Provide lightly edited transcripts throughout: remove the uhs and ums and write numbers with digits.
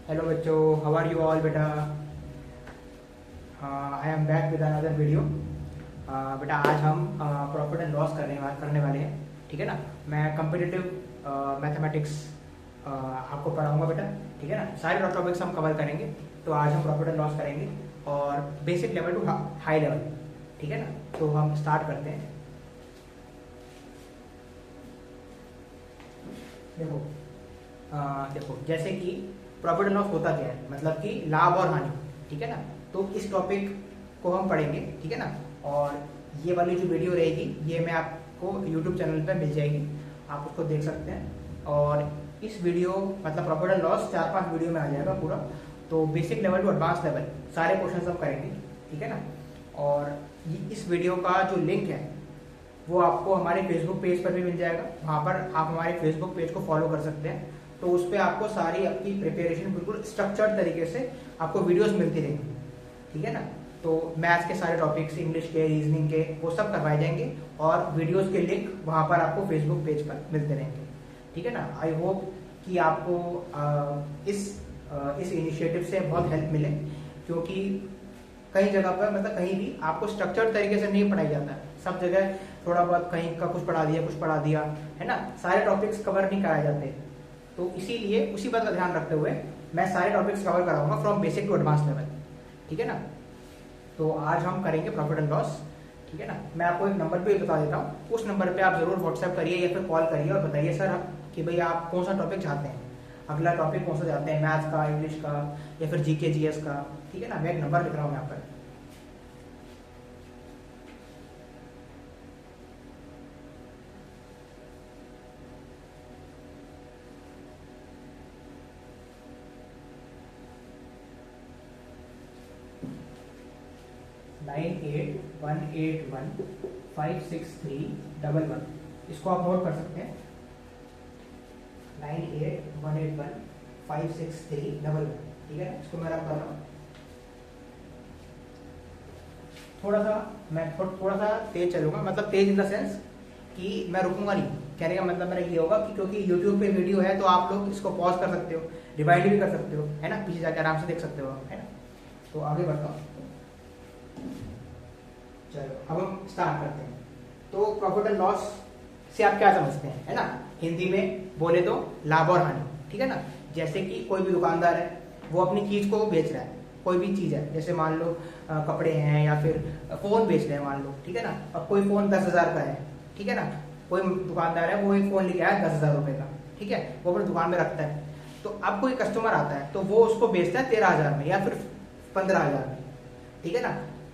Hello बच्चों, how are you all बेटा। I am back with another video. बेटा आज हम प्रॉफिट एंड लॉस करने वाले हैं, ठीक है ना। मैं कम्पिटिटिव मैथमेटिक्स आपको पढ़ाऊंगा बेटा, ठीक है ना। सारे टॉपिक्स हम कवर करेंगे। तो आज हम प्रॉफिट एंड लॉस करेंगे और basic level to high level, ठीक है ना। तो हम स्टार्ट करते हैं। देखो जैसे कि प्रॉफिट एंड लॉस होता क्या है, मतलब कि लाभ और हानि, ठीक है ना। तो इस टॉपिक को हम पढ़ेंगे, ठीक है ना। और ये वाली जो वीडियो रहेगी ये मैं आपको यूट्यूब चैनल पे मिल जाएगी, आप उसको देख सकते हैं। और इस वीडियो मतलब प्रॉफिट एंड लॉस 4-5 वीडियो में आ जाएगा पूरा। तो basic level to advance level सारे क्वेश्चन हम करेंगे, ठीक है ना। और इस वीडियो का जो लिंक है वो आपको हमारे फेसबुक पेज पर भी मिल जाएगा। वहाँ पर आप हमारे फेसबुक पेज को फॉलो कर सकते हैं। तो उस पर आपको सारी आपकी प्रिपरेशन बिल्कुल स्ट्रक्चर्ड तरीके से आपको वीडियोस मिलती रहेंगी, ठीक है ना। तो मैथ्स के सारे टॉपिक्स, इंग्लिश के, रीजनिंग के, वो सब करवाए जाएंगे और वीडियोस के लिंक वहाँ पर आपको फेसबुक पेज पर मिलते रहेंगे, ठीक है ना। आई होप कि आपको इस इनिशिएटिव से बहुत हेल्प मिले, क्योंकि कई जगह पर मतलब कहीं भी आपको स्ट्रक्चर्ड तरीके से नहीं पढ़ाई जाता है। सब जगह थोड़ा बहुत कहीं का कुछ पढ़ा दिया, है ना। सारे टॉपिक्स कवर नहीं कराए जाते। तो इसीलिए उसी बात का ध्यान रखते हुए मैं सारे टॉपिक्स कवर कराऊंगा from basic to advance level, ठीक है ना। तो आज हम करेंगे प्रॉफिट एंड लॉस, ठीक है ना। मैं आपको एक नंबर पे बता देता हूँ, उस नंबर पे आप जरूर व्हाट्सएप करिए या फिर कॉल करिए और बताइए सर कि भाई आप कौन सा टॉपिक चाहते हैं, अगला टॉपिक कौन सा चाहते हैं, मैथ्स का, इंग्लिश का या फिर जीके जीएस का, ठीक है ना। मैं एक नंबर लिख रहा हूँ यहाँ पर। 9818156311। इसको आप नोट कर सकते हैं, 9818156311, ठीक है। इसको मैं रख रहा हूँ। थोड़ा सा तेज चलूंगा, मतलब तेज इन द सेंस कि मैं रुकूंगा नहीं। कहने का मतलब मेरा ये होगा कि क्योंकि यूट्यूब पे वीडियो है तो आप लोग इसको पॉज कर सकते हो, रिवाइंड भी कर सकते हो, है ना। पीछे जाकर आराम से देख सकते हो, है ना। तो आगे बढ़ता हूँ। चलो अब हम स्टार्ट करते हैं। तो प्रॉफिट एंड लॉस से आप क्या समझते हैं, है ना। हिंदी में बोले तो लाभ और हानि, ठीक है ना। जैसे कि कोई भी दुकानदार है, वो अपनी चीज को बेच रहा है, कोई भी चीज है, जैसे मान लो कपड़े हैं या फिर फोन बेच रहे हैं मान लो, ठीक है ना। अब कोई फोन 10,000 का है, ठीक है ना। कोई दुकानदार है, वो एक फोन लेके आया 10,000 रुपए का, ठीक है, वो अपनी दुकान में रखता है। तो अब कोई कस्टमर आता है तो वो उसको बेचता है 13,000 में या फिर 15,000 में, ठीक है ना।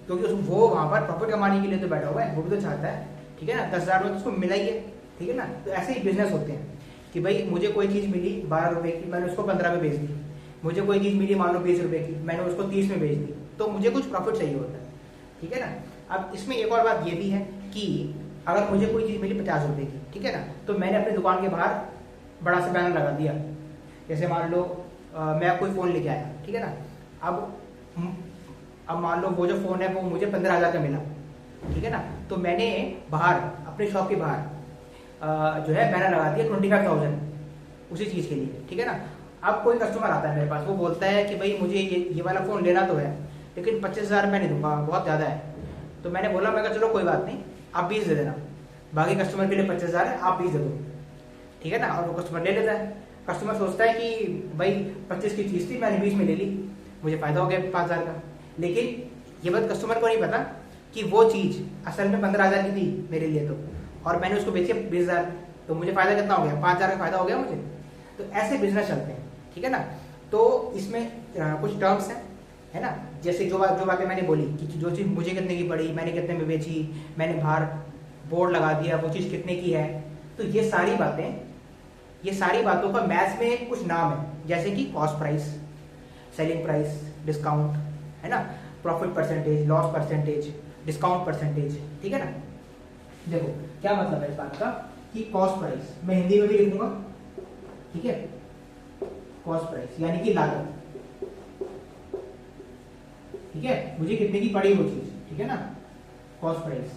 क्योंकि वो वहां पर प्रॉफिट कमाने के लिए तो बैठा हुआ है, वो भी तो चाहता है, ठीक है ना। 10,000 में तो उसको मिला ही है, ठीक है ना। तो ऐसे ही बिजनेस होते हैं कि भाई मुझे कोई चीज मिली 12 रुपए की, मैंने उसको 15 में बेच दी। मुझे कोई चीज मिली मान लो 20 रुपए की, मैंने उसको 30 में बेच दी। तो मुझे कुछ प्रॉफिट चाहिए होता है, ठीक है ना। अब इसमें एक और बात ये भी है कि अगर मुझे कोई चीज मिली 50 रुपए की, ठीक है ना, तो मैंने अपनी दुकान के बाहर बड़ा सा बैनर लगा दिया। जैसे मान लो मैं कोई फोन लेके आया, ठीक है ना। अब मान लो वो जो फोन है वो मुझे 15,000 का मिला, ठीक है ना। तो मैंने बाहर अपने शॉप के बाहर जो है बैनर लगा दिया 25,000 उसी चीज के लिए, ठीक है ना। अब कोई कस्टमर आता है मेरे पास, वो बोलता है कि भाई मुझे ये वाला फोन लेना तो है, लेकिन 25,000 मैं नहीं दूंगा, बहुत ज्यादा है। तो मैंने बोला, मैं कहा चलो कोई बात नहीं, आप 20 दे देना, बाकी कस्टमर के लिए 25,000 है, आप 20 दे दो, ठीक है ना। और वो कस्टमर ले लेता है। कस्टमर सोचता है कि भाई 25 की चीज थी, मैंने 20 में ले ली, मुझे फायदा हो गया 5,000 का। लेकिन ये बात कस्टमर को नहीं पता कि वो चीज असल में 15,000 की थी मेरे लिए, तो और मैंने उसको बेची 20,000, तो मुझे फायदा कितना हो गया, 5,000 का फायदा हो गया मुझे। तो ऐसे बिजनेस चलते हैं, ठीक है ना। तो इसमें कुछ टर्म्स हैं, है ना। जैसे जो बातें मैंने बोली कि जो चीज मुझे कितने की पड़ी, मैंने कितने में बेची, मैंने बाहर बोर्ड लगा दिया, वो चीज कितने की है। तो ये सारी बातों का मैथ्स में कुछ नाम है, जैसे कि cost price, selling price, discount, है ना, profit percentage, loss percentage, discount percentage, ठीक है ना। देखो क्या मतलब है इस बात का कि कॉस्ट प्राइस मैं हिंदी में भी लिखूंगा, ठीक है। कॉस्ट प्राइस यानी कि लागत, ठीक है, मुझे कितने की पड़ी वो चीज, ठीक है ना, कॉस्ट प्राइस,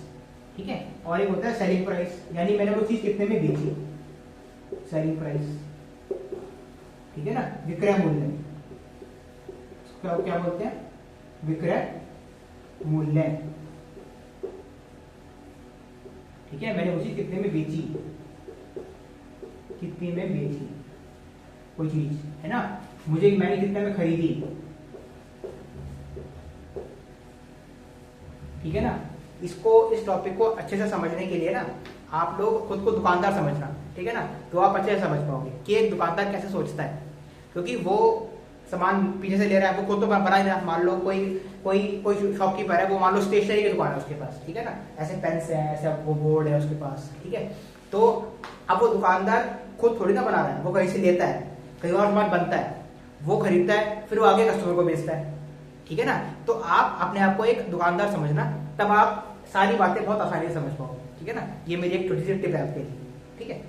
ठीक है। और एक होता है सेलिंग प्राइस, यानी मैंने वो चीज कितने में बेची, सेलिंग प्राइस, ठीक है ना, विक्रय मूल्य, क्या क्या बोलते हैं, विक्रय मूल्य। ठीक है, मैंने उसी कितने में बेची, कितने में बेची कोई चीज, है ना, मैंने कितने में खरीदी। ठीक है ना, इस टॉपिक को अच्छे से समझने के लिए ना आप लोग खुद को दुकानदार समझना, ठीक है ना, तो आप अच्छे से समझ पाओगे कि एक दुकानदार कैसे सोचता है, क्योंकि वो सामान पीछे से ले रहा है, वो खुद तो बना ही रहा। मान लो कोई शॉपकीपर है, वो मान लो स्टेशनरी की दुकान है उसके पास, ठीक है ना, ऐसे पेन्स है, ऐसे वो बोर्ड है उसके पास, ठीक है। तो अब वो दुकानदार खुद थोड़ी ना बना रहा है, वो कहीं से लेता है, कहीं और सामान बनता है, वो खरीदता है, फिर वो आगे कस्टमर को बेचता है। ठीक है ना, तो आप अपने आप को एक दुकानदार समझना, तब आप सारी बातें बहुत आसानी से समझ पाओगे। ठीक है ना, ये मेरी एक छोटी सी टिप है आपके लिए। ठीक है,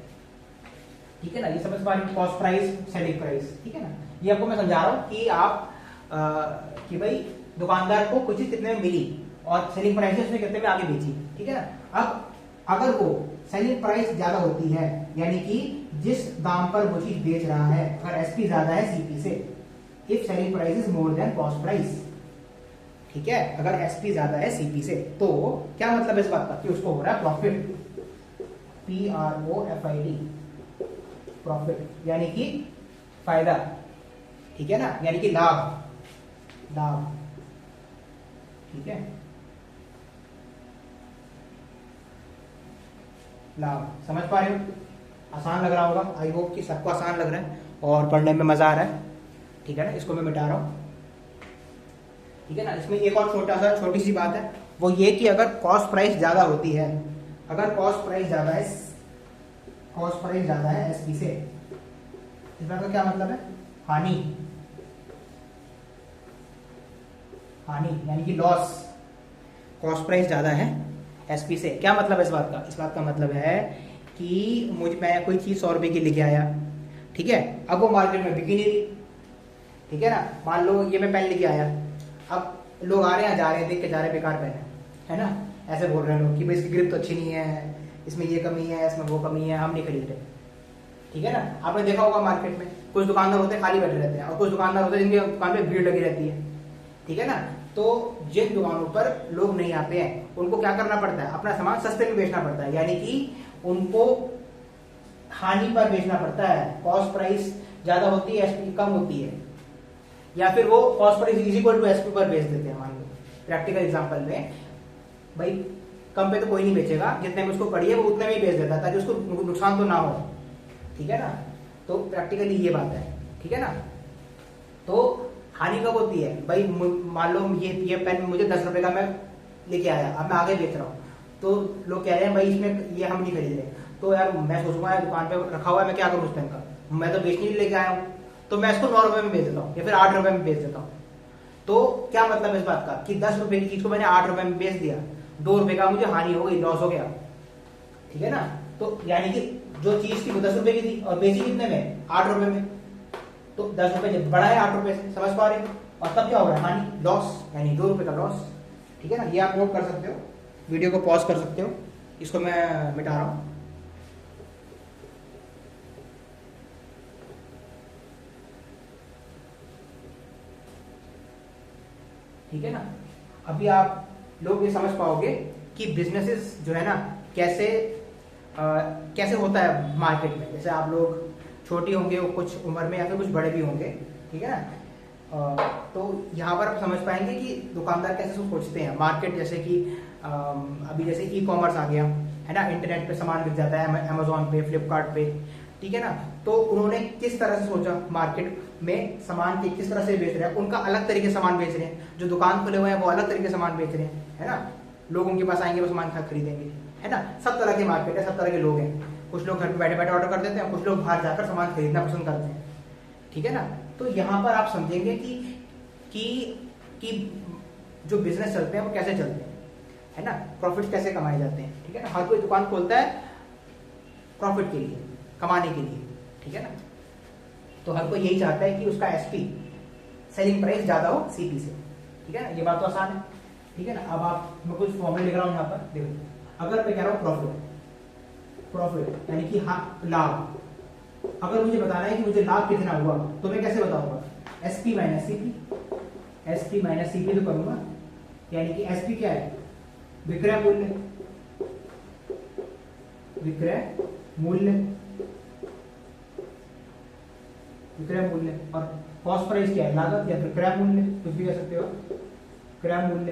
ठीक है ना, ये समझ पा रहे, कॉस्ट प्राइस, सेलिंग प्राइस। ठीक है ना, ये आपको मैं समझा रहा हूँ कि आप कि भाई दुकानदार को कुछ चीज कितने में मिली और सेलिंग प्राइस उसने कितने में आगे बेची। ठीक है ना, अब अगर वो सेलिंग प्राइस ज्यादा होती है, यानी कि जिस दाम पर वो चीज बेच रहा है, अगर एसपी ज्यादा है सीपी से, if selling price is more than cost price, ठीक है, अगर एसपी ज्यादा है सीपी से, तो क्या मतलब इस बात का कि उसको हो रहा है प्रॉफिट, PROFIT, प्रॉफिट यानी कि फायदा। ठीक है ना, यानी कि लाभ, लाभ। ठीक है, लाभ, समझ पा रहे हो, आसान लग रहा होगा, आई होप कि सबको आसान लग रहा है और पढ़ने में मजा आ रहा है। ठीक है ना, इसको मैं मिटा रहा हूं। ठीक है ना, इसमें एक और छोटी सी बात है, वो ये कि अगर कॉस्ट प्राइस ज्यादा होती है, अगर कॉस्ट प्राइस ज्यादा है एसपी से, इस बात का क्या मतलब है, हानि, हानि यानी कि लॉस। कॉस्ट प्राइस ज्यादा है एसपी से, क्या मतलब है इस बात का, इस बात का मतलब है कि मैं कोई चीज 100 रुपए की लेके आया, ठीक है, अब वो मार्केट में बिकी नहीं रही। ठीक है ना, मान लो ये मैं पेन लेके आया, अब लोग आ रहे हैं, जा रहे हैं, देख के जा रहे हैं, बेकार पेन है ना, ऐसे बोल रहे हैं लोग कि भाई इसकी ग्रिप तो अच्छी नहीं है, इसमें ये कमी है, इसमें वो कमी है, हम नहीं खरीद रहे। ठीक है ना, आपने देखा होगा मार्केट में कुछ दुकानदार होते हैं खाली बैठे रहते हैं, और कुछ दुकानदार होते हैं जिनकी दुकान पे भीड़ लगी रहती है। ठीक है ना, तो जिन दुकानों पर लोग नहीं आते हैं उनको क्या करना पड़ता है, अपना सामान सस्ते में बेचना पड़ता है, यानी कि उनको हानि पर बेचना पड़ता है। कॉस्ट प्राइस ज्यादा होती है, एसपी कम होती है, या फिर वो cost price is equal to SP पर बेच देते हैं। मान लो प्रैक्टिकल एग्जांपल में, भाई कम पे तो कोई नहीं बेचेगा, जितने में उसको पड़ी है वो उतने में ही बेच देता है ताकि उसको नुकसान तो ना हो। ठीक है ना, तो प्रैक्टिकली ये बात है। ठीक है ना, तो हानि कब होती है, भाई मान लो ये पेन मुझे 10 रुपए का मैं लेके आया, अब मैं आगे बेच रहा हूँ, तो लोग कह रहे हैं भाई इसमें ये हम नहीं खरीद रहे, तो यार मैं सोचूंगा दुकान पे रखा हुआ है, मैं क्या करूँ उस पेन का, मैं तो बेचने ही लेके आया हूँ, तो मैं इसको 9 रुपए में बेच देता हूँ या फिर 8 रुपए में बेच देता हूँ। तो क्या मतलब इस बात का कि 10 रुपए की चीज को मैंने 8 रुपए में बेच दिया, 2 रुपए का मुझे हानि हो गई, लॉस हो गया। ठीक है ना, तो यानी कि जो चीज थी वो 10 रुपए की थी और बेची कितने में, 8 रुपए में, तो 10 रुपए जब बढ़ा है 8 रुपए से, समझ पा रहे हो, और तब क्या हो रहा है, हानि, लॉस, यानी 2 रुपए का लॉस। ठीक है ना, ये आप नोट कर सकते हो, वीडियो को पॉज कर सकते हो, इसको मैं मिटा रहा हूं। ठीक है ना, अभी आप लोग ये समझ पाओगे कि बिजनेसेस जो है ना कैसे होता है मार्केट में। जैसे आप लोग छोटी होंगे कुछ उम्र में या फिर कुछ बड़े भी होंगे, ठीक है ना, तो यहाँ पर आप समझ पाएंगे कि दुकानदार कैसे सोचते हैं। मार्केट जैसे कि अभी जैसे ई कॉमर्स आ गया है ना, इंटरनेट पे सामान बिक जाता है, अमेजोन पे, फ्लिपकार्ट पे, ठीक है ना, तो उन्होंने किस तरह से सोचा, मार्केट में सामान के किस तरह से बेच रहे हैं, उनका अलग तरीके से सामान बेच रहे हैं, जो दुकान खुले हुए हैं वो अलग तरीके से सामान बेच रहे हैं, है ना, लोग उनके पास आएंगे वो सामान खरीदेंगे, है ना, सब तरह के मार्केट है, सब तरह के लोग हैं, कुछ लोग घर पे बैठे बैठे ऑर्डर कर देते हैं, कुछ लोग बाहर जाकर सामान खरीदना पसंद करते हैं। ठीक है ना, तो यहाँ पर आप समझेंगे कि जो बिजनेस चलते हैं वो कैसे चलते हैं, है ना, प्रॉफिट कैसे कमाए जाते हैं। ठीक है ना, हर कोई दुकान खोलता है प्रॉफिट के लिए, कमाने के लिए। ठीक है ना, तो हर कोई यही चाहता है कि उसका एसपी, सेलिंग प्राइस ज्यादा हो सीपी से। ठीक है ना, ये बात तो आसान है। ठीक है ना, अब मैं कुछ फॉर्मूले लिख रहा हूं यहाँ पर, देखो, अगर मैं कह रहा हूँ प्रॉफिट यानी कि लाभ, अगर मुझे बताना है कि मुझे लाभ कितना हुआ तो मैं कैसे बताऊंगा, SP minus CP. S P minus C P तो करूंगा, यानी कि एस पी क्या है, विक्रय मूल्य, विक्रय मूल्य, विक्रय मूल्य, और कॉस्ट प्राइस क्या है, लागत या फिर क्रय मूल्य, कुछ भी कह सकते हो, क्रय मूल्य,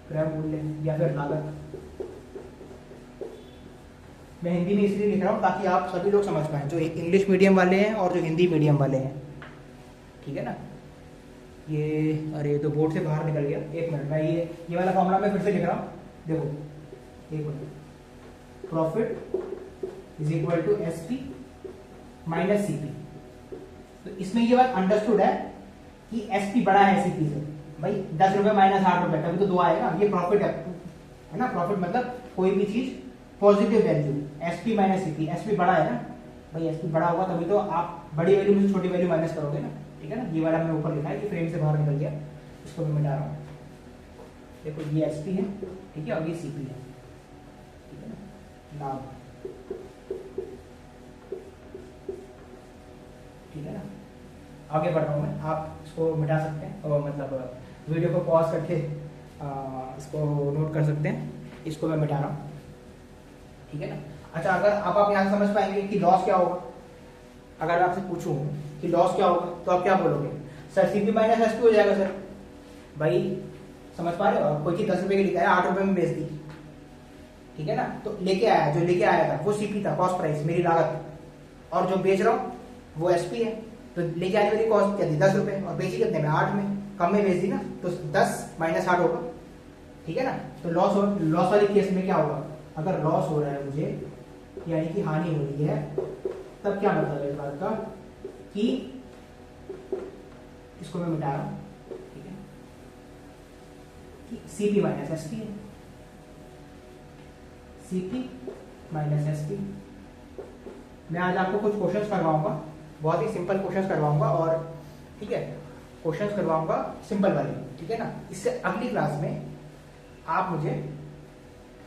क्रय मूल्य या फिर लागत। मैं हिंदी में इसलिए लिख रहा हूँ ताकि आप सभी लोग समझ पाएं, जो इंग्लिश मीडियम वाले हैं और जो हिंदी मीडियम वाले हैं, ठीक है ना। ये अरे तो बोर्ड से बाहर निकल गया, एक मिनट, मैं ये वाला फॉर्मूला मैं फिर से लिख रहा हूँ, देखो एक minute, profit is equal to S P minus C P. तो इसमें ये बात अंडरस्टूड है कि एस पी बड़ा है सी पी से, भाई 10 रुपए माइनस 8 रुपए, कभी तो 2 आएगा, ये प्रॉफिट है ना। प्रॉफिट मतलब कोई भी चीज positive value, SP minus CP, SP बड़ा है ना भाई, एसपी बड़ा होगा तभी तो आप बड़ी वैल्यू में से छोटी वैल्यू माइनस करोगे ना, ठीक है ना। ये वाला मैंने ऊपर लिखा है, ये फ्रेम से बाहर निकल गया, इसको मैं मिटा रहा हूँ। देखो ये एसपी है, ठीक है, और ये सीपी है, ठीक है ना, लाभ, ठीक है ना। आगे बढ़ रहा हूँ मैं, आप इसको मिटा सकते हैं और मतलब वीडियो को पॉज करके इसको नोट कर सकते हैं, इसको मैं मिटा रहा हूँ, ठीक है ना। अच्छा, अगर आप यहाँ समझ पाएंगे कि लॉस क्या होगा, अगर आपसे पूछूं कि लॉस क्या होगा तो आप क्या बोलोगे, सर सीपी माइनस एसपी हो जाएगा सर। भाई समझ पा रहे हो, कोई चीज 10 रुपए की लेके आया, 8 रुपए में बेच दी, ठीक है ना। तो लेके आया, जो लेके आया था वो सीपी था, कॉस्ट प्राइस मेरी लागत, और जो बेच रहा हूँ वो एसपी है। तो लेके आने वाली कॉस्ट क्या थी, 10 रुपए, और बेची कितने में, 8 में, कम में बेच दी ना, तो 10 माइनस 8 होगा, ठीक है ना। तो लॉस वाले केस में क्या होगा, अगर लॉस हो रहा है मुझे, यानी कि हानि हो रही है, तब क्या मतलब है इस बात का कि इसको मैं मिटा रहा हूं, ठीक है, कि सीपी माइनस एसपी है, सीपी माइनस एसपी। मैं आज आपको कुछ क्वेश्चंस करवाऊंगा, बहुत ही सिंपल क्वेश्चंस करवाऊंगा, और ठीक है, क्वेश्चंस करवाऊंगा सिंपल वाले, ठीक है ना। इससे अगली क्लास में आप मुझे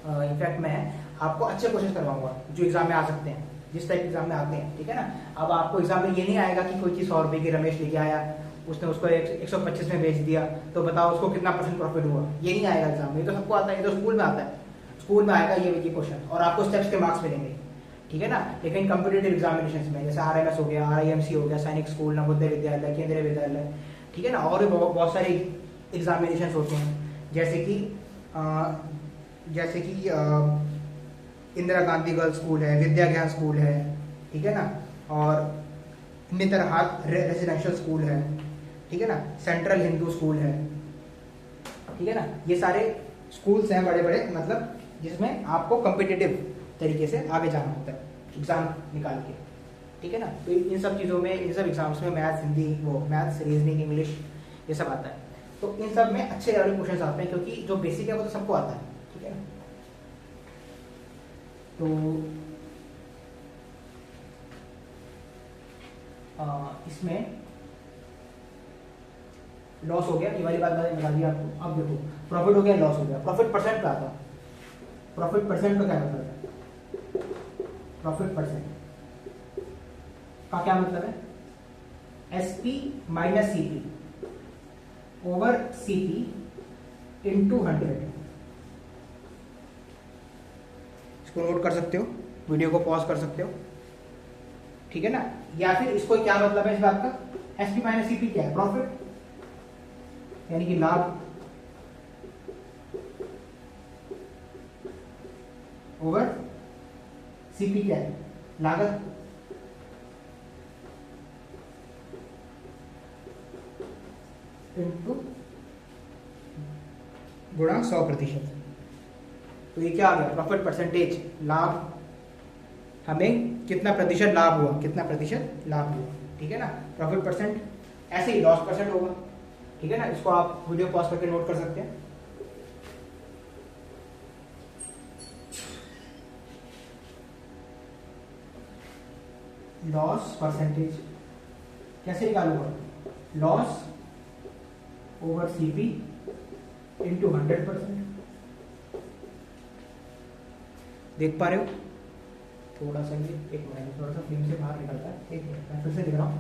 इनफैक्ट मैं आपको अच्छे क्वेश्चन करवाऊंगा जो एग्जाम में आ सकते हैं, जिस टाइप एग्जाम में आते हैं, ठीक है ना। अब आपको एग्जाम में ये नहीं आएगा कि कोई चीज 100 रुपए की रमेश लेके आया, उसने उसको 125 में बेच दिया, तो बताओ उसको कितना % प्रॉफिट हुआ, ये नहीं आएगा एग्जाम में। ये तो सबको आता है, ये तो स्कूल में आता है, स्कूल में आएगा ये क्वेश्चन, और आपको स्टेप्स के मार्क्स मिलेंगे, ठीक है ना। लेकिन कम्पिटेटिव एग्जामिनेशन में जैसे RMS हो गया, RIMC हो गया, सैनिक स्कूल, नवोदय विद्यालय, केंद्रीय विद्यालय, ठीक है ना, और भी बहुत सारे एग्जामिनेशन होते हैं, जैसे कि इंदिरा गांधी गर्ल्स स्कूल है, विद्या ज्ञान स्कूल है, ठीक है ना, और नेतरहाट रेजिडेंशियल स्कूल है, ठीक है ना, सेंट्रल हिंदू स्कूल है, ठीक है ना। ये सारे स्कूल्स हैं बड़े बड़े, मतलब जिसमें आपको कॉम्पिटिटिव तरीके से आगे जाना होता है एग्जाम निकाल के, ठीक है ना। तो इन सब चीज़ों में, इन सब एग्जाम्स में मैथ्स, हिंदी, वो मैथ्स, रीजनिंग, इंग्लिश, ये सब आता है। तो इन सब में अच्छे लेवल क्वेश्चन आते हैं, क्योंकि जो बेसिक है वो तो सबको आता है, ठीक है ना। तो इसमें लॉस हो गया, ये वाली बात मैंने बता दी आपको। अब देखो, प्रॉफिट हो गया, लॉस हो गया, प्रॉफिट परसेंट का आता, प्रॉफिट परसेंट का क्या मतलब है, प्रॉफिट परसेंट का क्या मतलब है, SP minus CP over CP into 100। इसको नोट कर सकते हो, वीडियो को पॉज कर सकते हो, ठीक है ना। या फिर इसको क्या मतलब है इस बात का, एसपी माइनस सीपी क्या है, प्रॉफिट, यानी कि लाभ, ओवर सीपी क्या है, लागत, इनटू गुणा 100%। तो ये क्या आ गया, प्रॉफिट परसेंटेज, लाभ, हमें कितना प्रतिशत लाभ हुआ, कितना प्रतिशत लाभ हुआ, ठीक है ना, प्रॉफिट परसेंट। ऐसे ही लॉस परसेंट होगा, ठीक है ना। इसको आप वीडियो पॉज करके नोट कर सकते हैं। लॉस परसेंटेज कैसे निकालूंगा, लॉस ओवर सीपी इंटू 100%। देख पा रहे हो, थोड़ा सा ये, एक मिनट, थोड़ा सा फ्रेम से बाहर निकलता है, एक मिनट मैं फिर से लिख रहा हूँ।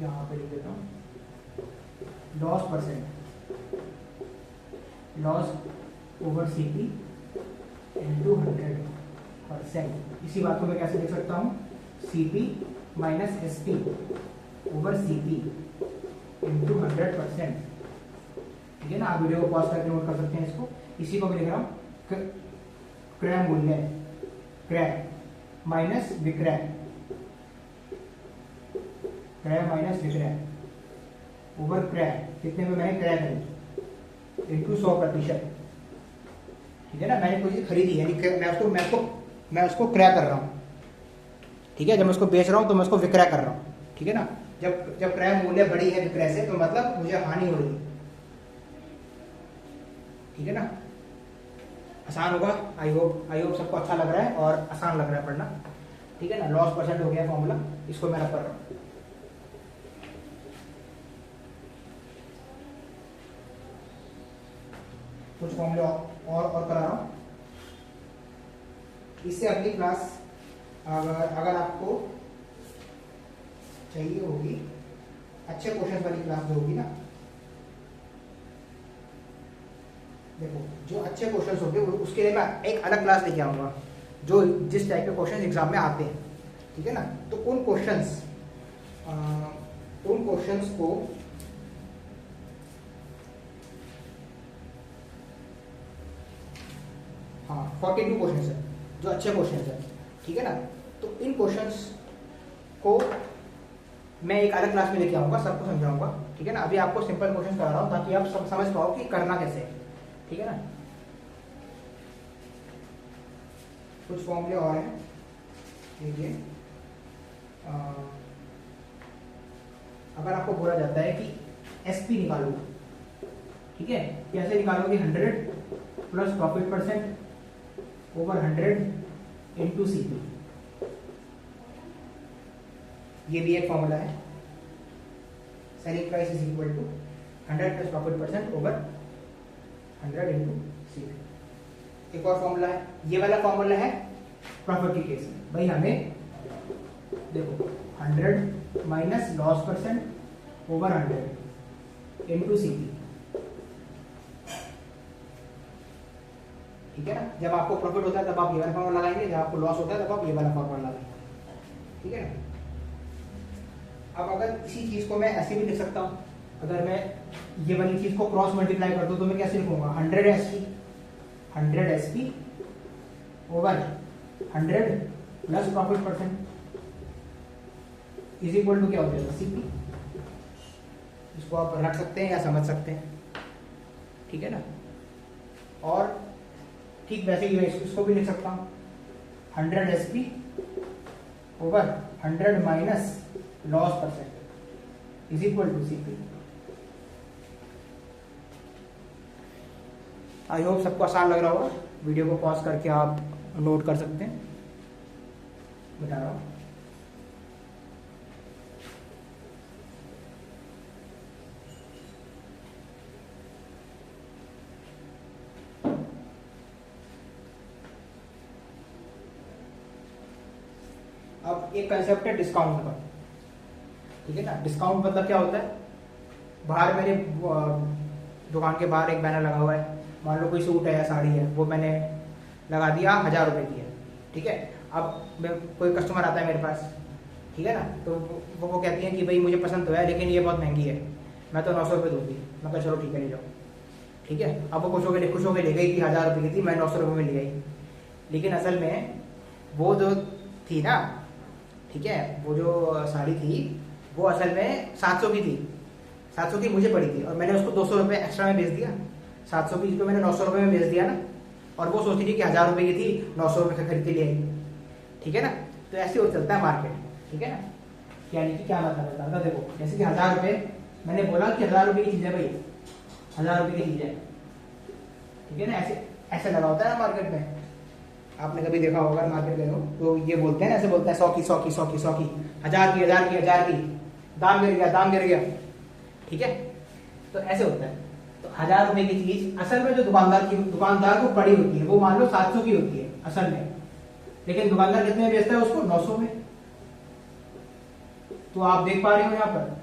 यहाँ पे लिख देता हूँ loss percent, loss over CP into 100%। इसी बात को मैं कैसे लिख सकता हूँ, CP minus SP over CP into 100%। ठीक है ना, आप वीडियो को पॉज करके नोट कर सकते हैं इसको। इसी को मैं लिख रहा हूँ क्रय मूल्य, क्रय माइनस विक्रय, क्रय माइनस विक्रय ओवर क्रय, कितने में मैंने क्रय करी, इंटू 100%। ठीक है ना, मैंने कोई चीज खरीदी यानी मैं उसको क्रय कर रहा हूँ। ठीक है, जब मैं उसको बेच रहा हूँ तो मैं उसको विक्रय कर रहा हूँ। ठीक है ना, जब क्रय मूल्य बड़ी है विक्रय से तो मतलब मुझे हानि हो रही है। ठीक है ना, आसान होगा। आई होप सबको अच्छा लग रहा है और आसान लग रहा है पढ़ना। ठीक है ना, लॉस परसेंट हो गया फॉर्मूला, इसको मैं रख कर रहा हूँ। कुछ फॉर्मूले और करा रहा हूँ। इससे अगली क्लास अगर आपको चाहिए होगी, अच्छे क्वेश्चन वाली क्लास जो होगी ना, देखो जो अच्छे क्वेश्चन होंगे उसके लिए मैं एक अलग क्लास लेके आऊंगा, जो जिस टाइप के क्वेश्चन एग्जाम में आते हैं। ठीक है ना, तो उन क्वेश्चंस को हाँ 42 क्वेश्चन है जो अच्छे क्वेश्चन है। ठीक है ना, तो इन क्वेश्चंस को मैं एक अलग क्लास में लेके आऊंगा, सबको समझाऊंगा। ठीक है ना, अभी आपको सिंपल क्वेश्चन करा रहा हूं ताकि आप सब समझ पाओ कि करना कैसे है। ठीक है ना, कुछ फॉर्मूले और हैं। देखिए, अगर आपको बोला जाता है कि एसपी निकालो, ठीक है, कैसे निकालोगे, 100 plus profit percent over 100 into CP, ये भी एक फॉर्मूला है। Selling price is equal to 100 plus profit percent over 100 into CP. एक और फॉर्मूला है, ये वाला फॉर्मूला है प्रॉफिट के केस में। भाई हमें देखो 100 minus loss percent over 100 into CP. ठीक है ना, जब आपको प्रॉफिट होता है तब आप ये वाला फॉर्मूला लगाएंगे, जब आपको लॉस होता है तब आप ये वाला फॉर्मूला लगाएंगे। ठीक है ना, अब अगर इसी चीज को मैं ऐसे भी लिख सकता हूं, अगर मैं ये वाली चीज को क्रॉस मल्टीप्लाई कर दूं तो मैं कैसे लिखूंगा, 100 SP over 100 plus profit percent is equal to क्या हो जाएगा, सीपी। इसको आप रख सकते हैं या समझ सकते हैं। ठीक है ना, और ठीक वैसे ही मैं इसको भी लिख सकता हूं, 100 SP over 100 minus loss percent is equal to CP. I hope सबको आसान लग रहा होगा। वीडियो को पॉज करके आप नोट कर सकते हैं, बता रहा हूं। अब एक कंसेप्ट है डिस्काउंट का। ठीक है ना, डिस्काउंट मतलब क्या होता है, बाहर मेरे दुकान के बाहर एक बैनर लगा हुआ है, मान लो कोई सूट है या साड़ी है, वो मैंने लगा दिया 1000 रुपए की है। ठीक है, अब कोई कस्टमर आता है मेरे पास, ठीक है ना, तो वो कहती है कि भाई मुझे पसंद तो है लेकिन ये बहुत महंगी है, मैं तो 900 रुपये दूंगी। मैं कहा चलो ठीक है ले जाओ। ठीक है, अब वो खुश होकर ले गई कि 1000 रुपये की थी, मैं 900 रुपये में ले गई। लेकिन असल में वो जो थी ना, ठीक है, वो जो साड़ी थी वो असल में 700 की थी, 700 की मुझे पड़ी थी और मैंने उसको 200 रुपये एक्स्ट्रा में बेच दिया। 700 की तो मैंने 900 रुपये में बेच दिया ना, और वो सोचती थी कि 1000 रुपये की थी, 900 रुपये का खरीद के ले आई। ठीक है ना, तो ऐसे हो चलता है मार्केट। ठीक है ना, यानी कि क्या मतलब है, देखो जैसे कि 1000 रुपये मैंने बोला कि 1000 रुपये की चीज़ है भाई, 1000 रुपये की चीज़ है। ठीक है ना, ऐसे लगा होता है ना मार्केट में। आपने कभी देखा होगा मार्केट में तो ये बोलते हैं ना, ऐसे बोलते हैं 100 की 100 की 100 की 100 की, 1000 की 1000 की 1000 की, दाम गिर गया। ठीक है, तो ऐसे होता है। तो 1000 रुपए की चीज असल में जो दुकानदार को पड़ी होती है वो मान लो 700 की होती है असल में, लेकिन दुकानदार कितने में बेचता है उसको, 900 में। तो आप देख पा रहे हो यहाँ पर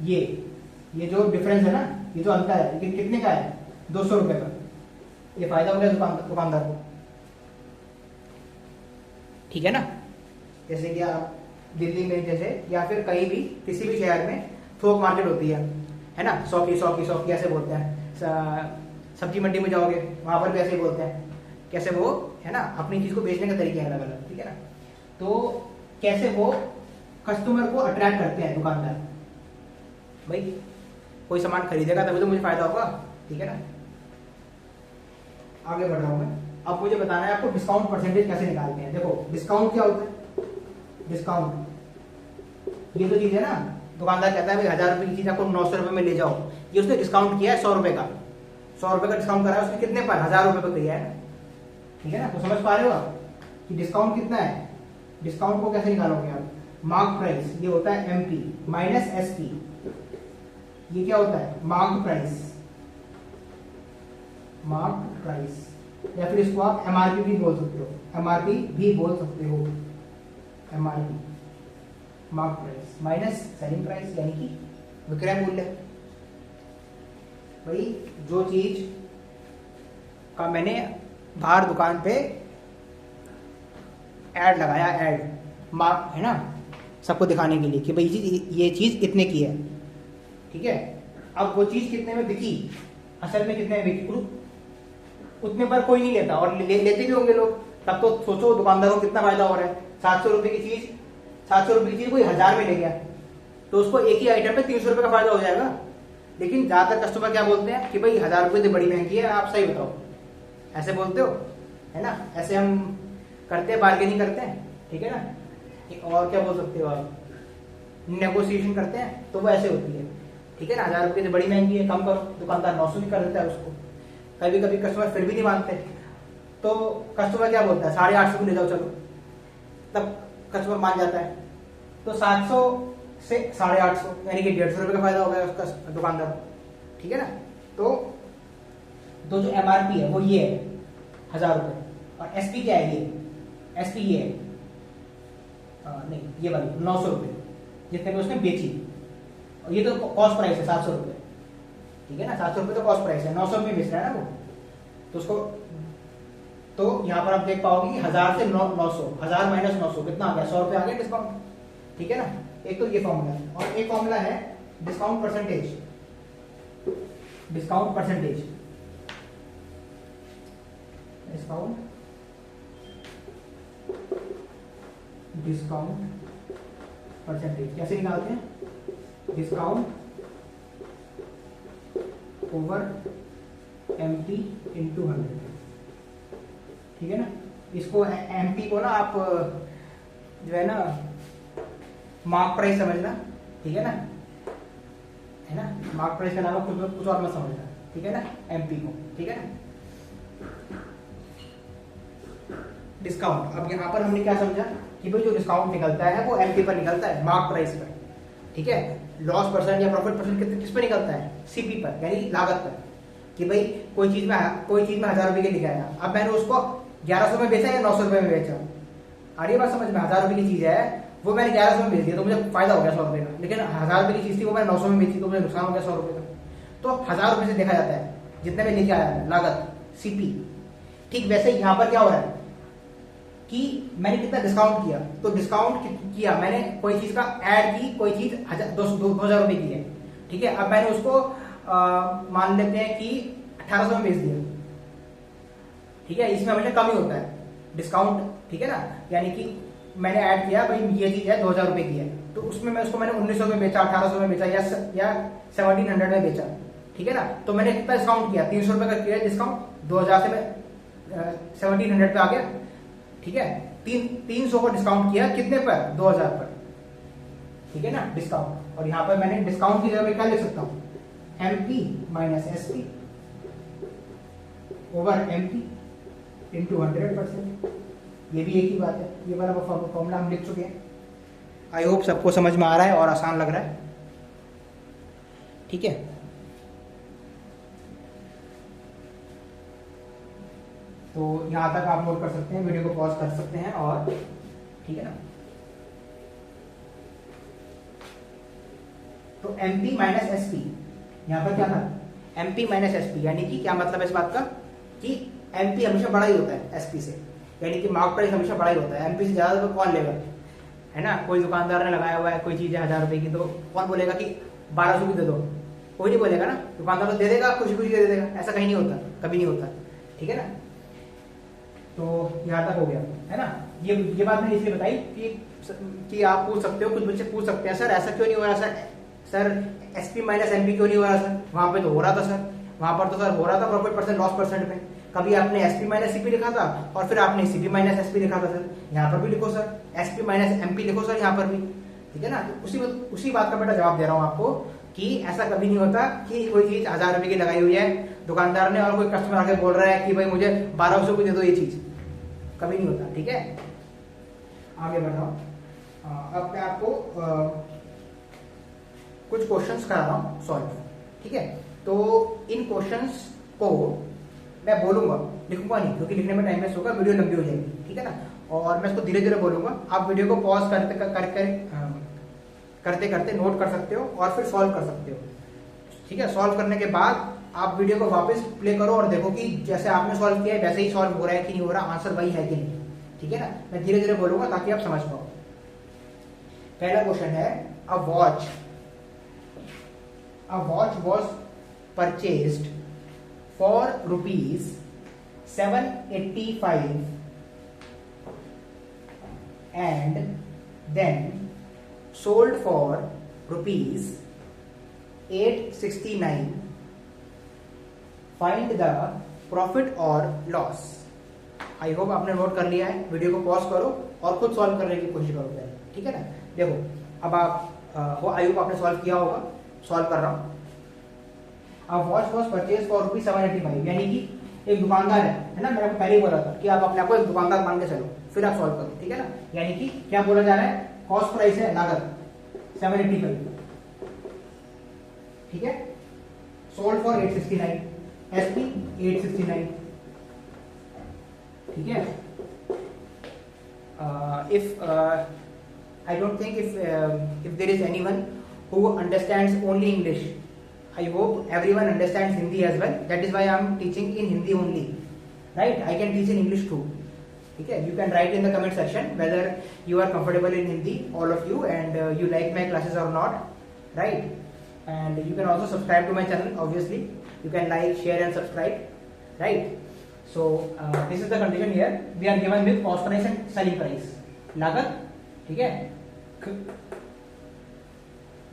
ये जो डिफरेंस है ना, ये जो अंतर है, ये कितने का है? 200 रुपए का। ये फायदा हो गया दुकानदार को, ठीक है ना। जैसे कि आप दिल्ली में जैसे या फिर कहीं भी किसी भी शहर में थोक मार्केट होती है ना, सौकी ऐसे बोलते हैं। सब्जी मंडी में जाओगे वहां पर भी ऐसे ही बोलते हैं, कैसे वो है ना अपनी चीज को बेचने के तरीके हैं अलग अलग, ठीक है ना। तो कैसे वो कस्टमर को अट्रैक्ट करते हैं दुकानदार, भाई कोई सामान खरीदेगा तभी तो मुझे फायदा होगा, ठीक है ना। आगे बढ़ रहा हूं मैं। अब मुझे बताना है आपको डिस्काउंट परसेंटेज कैसे निकालते हैं। देखो डिस्काउंट क्या होता है? डिस्काउंट ये तो चीज है ना, दुकानदार कहता है भाई 1000 रुपए की चीज आपको 900 रुपए में ले जाओ, ये उसने डिस्काउंट किया है 100 रुपए का, 100 रुपए का डिस्काउंट करा है उसने कितने पर? 1000 रुपए पर किया है, ठीक है ना। तो समझ पा रहे हो आप कि डिस्काउंट कितना है। डिस्काउंट को कैसे निकालोगे आप? मार्क प्राइस, ये होता है एमपी माइनस एसपी, ये क्या होता है? मार्क प्राइस, मार्क प्राइस, या फिर इसको आप एमआरपी भी बोल सकते हो, एमआरपी भी बोल सकते हो, MRP mark price minus selling price, यानी कि विक्रय मूल्य। भाई जो चीज का मैंने बाहर दुकान पे ऐड लगाया, ऐड मार्क है ना, सबको दिखाने के लिए कि भाई ये चीज इतने की है, ठीक है। अब वो चीज कितने में बिकी, असल में कितने में बिकी उतने पर कोई नहीं लेता, और लेते भी होंगे लोग, तब तो सोचो दुकानदारों को कितना फायदा हो रहा है। 700 रुपए की चीज, 700 रुपए की चीज कोई 1000 में ले गया तो उसको एक ही आइटम पे 300 रुपए का फायदा हो जाएगा। लेकिन ज्यादातर कस्टमर क्या बोलते हैं कि भाई 1000 रुपए से बड़ी महंगी है, आप सही बताओ, ऐसे बोलते हो है ना। ऐसे हम करते हैं, बार्गेनिंग करते हैं, ठीक है ना। और क्या बोल सकते हो आप, नेगोशिएशन करते हैं, तो वो ऐसे होती है, ठीक है ना। 1000 रुपए से बड़ी महंगी है, कम करो, दुकानदार 900 भी कर देता है उसको। कभी कभी कस्टमर फिर भी नहीं मानते, तो कस्टमर क्या बोलता है 850 को ले जाओ चलो, तब कस्टमर मान जाता है। तो 700 से 850 यानी कि 150 रुपए का फायदा हो गया उसका दुकानदार, ठीक है ना। तो जो एमआरपी है वो ये है 1000 रुपए, और एसपी क्या है? ये एसपी ये है नहीं, ये वाली 900 रुपए जितने में उसने बेची, और ये तो कॉस्ट प्राइस है 700 रुपए, ठीक है ना। 700 रुपए तो कॉस्ट प्राइस है, 900 में बेच रहा है ना वो, तो उसको, तो यहाँ पर आप देख पाओगे कि 1000 से 900, 1000 माइनस 900 कितना आ गया? 100 रुपए आ गया डिस्काउंट, ठीक है ना। एक तो ये फॉर्मूला है, और एक फॉर्मूला है discount percentage, discount percentage, discount percentage कैसे निकालते हैं? डिस्काउंट ओवर एमपी इंटू 100, ठीक है ना। इसको एमपी को ना आप जो है ना मार्क प्राइस समझना, ठीक है ना, मार्क प्राइस के अलावा कुछ और मत समझना, ठीक है ना, एमपी को, ठीक है ना। डिस्काउंट, अब यहाँ पर हमने क्या समझा कि भाई जो डिस्काउंट निकलता है वो एमपी पर निकलता है, मार्क प्राइस पर, ठीक है। लॉस परसेंट या प्रॉफिट परसेंट किस पर निकलता है? सीपी पर, यानी लागत पर, कि भाई कोई चीज में 1000 रुपए के लिखा है, अब मैंने उसको 1100 में बेचा या 900 रुपए में बेचा, आ रही बात समझ में? 1000 रुपए की चीज है, वो मैंने 1100 में बेच दिया तो मुझे फायदा हो गया 100 रुपए का, लेकिन 1000 रुपए की चीज थी वो मैंने 900 में बेची तो मुझे नुकसान हो गया 100 रुपए का। तो 1000 रुपए से देखा जाता है जितने में लेके आया है लागत, सीपी। ठीक वैसे यहाँ पर क्या हो रहा है कि मैंने कितना डिस्काउंट किया, तो डिस्काउंट किया मैंने, कोई चीज का ऐड की, कोई चीज 2000 रुपए की है, ठीक है। अब मैंने उसको मान लेते हैं कि 1800 में बेच दिया, ठीक है। इसमें हमेशा कम ही होता है डिस्काउंट, ठीक है ना। यानी कि मैंने ऐड किया भाई ये चीज है 2000 रुपए की है, तो उसमें मैं उसको मैंने 1900 में बेचा, 1800 में बेचा, या 1700 में बेचा, ठीक है ना। तो मैंने कितना डिस्काउंट किया? 300 रुपए का किया डिस्काउंट, 2000 से मैं 1700 पे आ गया, ठीक है। 300 को डिस्काउंट किया कितने पर? 2000 पर, ठीक है ना, डिस्काउंट। और यहां पर मैंने डिस्काउंट की जगह पे क्या लिख सकता हूं? MP minus SP over MP into 100%, ये भी एक ही बात है। ये वाला फॉर्मूला हम लिख चुके हैं। आई होप सबको समझ में आ रहा है और आसान लग रहा है, ठीक है। तो यहां तक आप नोट कर सकते हैं, वीडियो को पॉज कर सकते हैं, और ठीक है ना। तो MP माइनस SP, यहाँ पर क्या था MP माइनस SP, यानी कि क्या मतलब है इस बात का कि MP हमेशा बड़ा ही होता है SP से, यानी कि मार्क प्राइस हमेशा बड़ा ही होता है। MP से ज्यादा तो कौन लेगा, है ना। कोई दुकानदार ने लगाया हुआ है कोई चीज है 1000 रुपए की, तो कौन बोलेगा कि 1200 की दे दो, कोई नहीं बोलेगा ना। दुकानदार तो दे देगा, खुशी खुशी दे देगा, ऐसा कहीं नहीं होता, कभी नहीं होता, ठीक है ना। तो यहाँ तक हो गया, है ना। ये बात मैंने इसलिए बताई कि आप पूछ सकते हो, कुछ बच्चे पूछ सकते हैं सर ऐसा क्यों नहीं हो रहा सर SP माइनस MP क्यों नहीं हो रहा सर, वहां पे तो हो रहा था सर, वहां पर तो सर हो रहा था प्रॉफिट परसेंट लॉस परसेंट में। कभी आपने SP माइनस CP लिखा था और फिर आपने CP माइनस SP लिखा था सर, यहाँ पर भी लिखो सर SP माइनस MP लिखो सर यहाँ पर भी, ठीक है ना। तो उसी बात का बेटा जवाब दे रहा हूँ आपको कि ऐसा कभी नहीं होता कि कोई चीज 1000 रुपए की लगाई हुई है दुकानदार ने और कोई कस्टमर आके बोल रहा है कि भाई मुझे 1200 की दे दो, ये चीज कभी नहीं होता, ठीक है। आगे बढ़ाओ। अब मैं आपको कुछ क्वेश्चंस करा रहा हूँ सॉल्व, ठीक है। तो इन क्वेश्चंस को मैं बोलूंगा, लिखूंगा नहीं क्योंकि लिखने में टाइम वेस्ट होगा, वीडियो लंबी हो जाएगी, ठीक है ना। और मैं इसको धीरे धीरे बोलूंगा, आप वीडियो को पॉज करते करते नोट कर सकते हो और फिर सॉल्व कर सकते हो, ठीक है। सॉल्व करने के बाद आप वीडियो को वापस प्ले करो और देखो कि जैसे आपने सॉल्व किया है वैसे ही सॉल्व हो रहा है कि नहीं हो रहा, आंसर वही है कि नहीं, ठीक है ना। मैं धीरे धीरे बोलूंगा ताकि आप समझ पाओ। पहला क्वेश्चन है a watch was purchased for ₹785 and then sold for ₹869. Find the profit or loss. I hope आपने नोट कर लिया है। वीडियो को पॉज करो और खुद सॉल्व करने की कोशिश करो पहले, ठीक है ना। देखो अब आप आई होप आपने सॉल्व किया होगा, सॉल्व कर रहा हूं। A watch was purchased for ₹785, यानी कि एक दुकानदार है ना, मैंने आपको पहले ही बोला था कि आप अपने आप को एक दुकानदार मान के चलो, फिर आप सॉल्व करो, ठीक है ना। यानी कि क्या बोला जा रहा है, कॉस्ट प्राइस है लागत 785, ठीक है। सोल्ड फॉर 869, SP 869, ठीक है। If I don't think if there is anyone who understands only English, I hope everyone understands Hindi as well. That is why I am teaching in Hindi only, right? I can teach in English too. Okay, you can write in the comment section whether you are comfortable in Hindi, all of you, and you like my classes or not, right? And you can also subscribe to my channel. Obviously, you can like, share, and subscribe, right? So this is the condition here. We are given with cost price and selling price. लागत, ठीक है,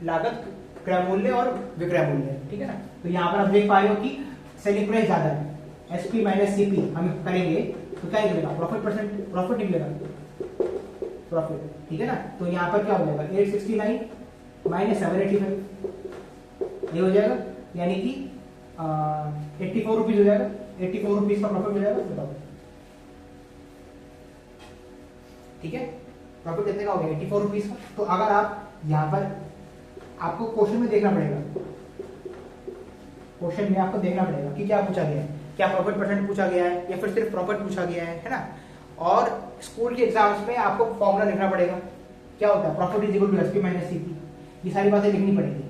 लागत, क्रय मूल्य और विक्रय मूल्य, ठीक है ना। तो यहाँ पर आप देख पा रहे हो कि सेलिंग प्राइस ज्यादा है, SP माइनस CP हम करेंगे तो क्या निकलेगा, प्रॉफिट निकलेगा, प्रॉफिट, ठीक है ना। तो यहाँ पर क्या हो जाएगा, 869 माइनस 785, ये हो जाएगा, यानी कि 84 रुपीज हो जाएगा। 84 रुपीज का प्रॉफिट हो जाएगा, बताओ, ठीक है। प्रॉफिट कितने का हो गया, 84 रुपीज का। तो अगर आप यहाँ पर, आपको क्वेश्चन में देखना पड़ेगा, क्वेश्चन में आपको देखना पड़ेगा कि क्या पूछा गया है, क्या प्रॉफिट परसेंट पूछा गया है या फिर सिर्फ प्रॉफिट पूछा गया है ना। और स्कूल के एग्जाम्स में आपको फॉर्मूला लिखना पड़ेगा, क्या होता है, profit is equal to SP minus CP, ये सारी बातें लिखनी पड़ेगी।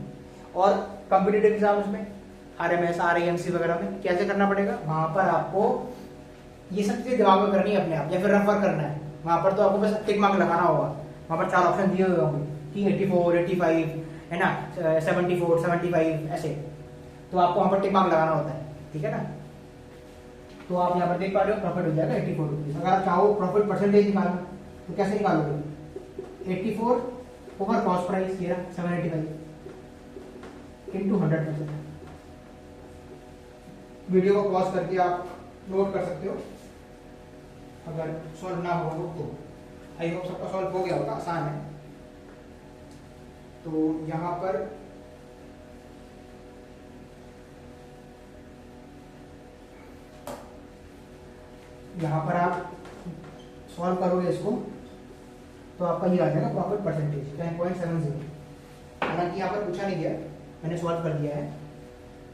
और कॉम्पिटिटिव एग्जाम्स में RMS RIMC वगैरह में कैसे करना पड़ेगा, वहां पर आपको ये सब चीजें दिमाग में करनी है अपने आप, या फिर रेफर करना है। वहां पर तो आपको बस टिक मार्क लगाना होगा, वहां पर 4 ऑप्शन दिए हुए होंगे कि 84, 85 है ना, 74, 75 ऐसे, तो आपको वहां पर टिक मार्क लगाना होता है, ठीक है ना। तो आप यहाँ पर देख पा रहे हो प्रॉफिट हो जाएगा 84 रुपीज। अगर आप चाहो प्रॉफिट परसेंटेज निकालना तो कैसे निकालोगे, 84 ओवर कॉस्ट प्राइस, ये रहा 785 इंटू 100%। वीडियो को पॉज करके आप नोट कर सकते हो, अगर सॉल्व ना हो तो। आई होप सबका सॉल्व हो गया होगा, आसान है। तो यहां पर आप सॉल्व करोगे इसको तो आपका ये आ जाएगा प्रॉफिट परसेंटेज 10.70। हालांकि यहाँ पर पूछा नहीं गया, मैंने सॉल्व कर दिया है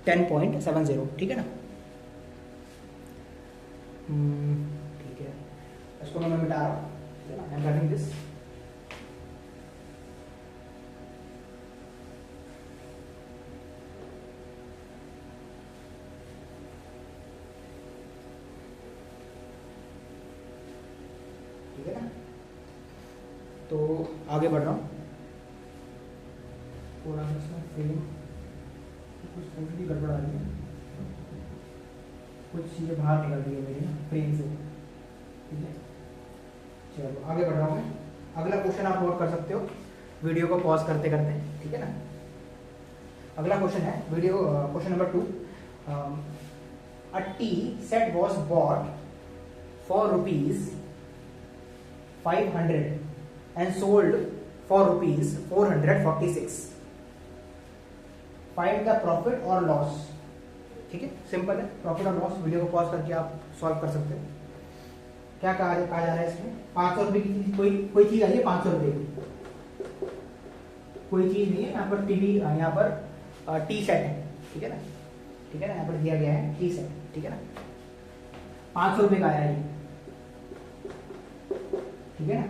10.70, ठीक है ना। ठीक है, इसको मैं मिटा रहा हूँ, आई एम रनिंग दिस। तो आगे बढ़ रहा हूँ, थोड़ा सा इसमें फ्रेम कुछ थोड़ी गड़बड़ आ रही है, कुछ चीज़ें बाहर निकल रही है मेरी ना फ्रेम से, ठीक है। चलो आगे बढ़ रहा हूँ मैं। अगला क्वेश्चन आप नोट कर सकते हो वीडियो को पॉज करते करते, ठीक है ना। अगला क्वेश्चन है video question number 2। A T set was bought for ₹500 and sold for ₹446. Find the profit or loss. ठीक है, सिंपल है, प्रॉफिट और लॉस। वीडियो को पॉज करके आप सॉल्व कर सकते हो। क्या कहा जा रहा है इसमें, 500 रुपए की चीज, कोई चीज आई है 500 रुपए की, कोई चीज नहीं है यहाँ पर। टीवी, यहाँ पर टी सेट है, ठीक है ना, ठीक है ना, यहाँ पर दिया गया है टी सेट, ठीक है ना। 500 रुपए का आया ये, ठीक है ना,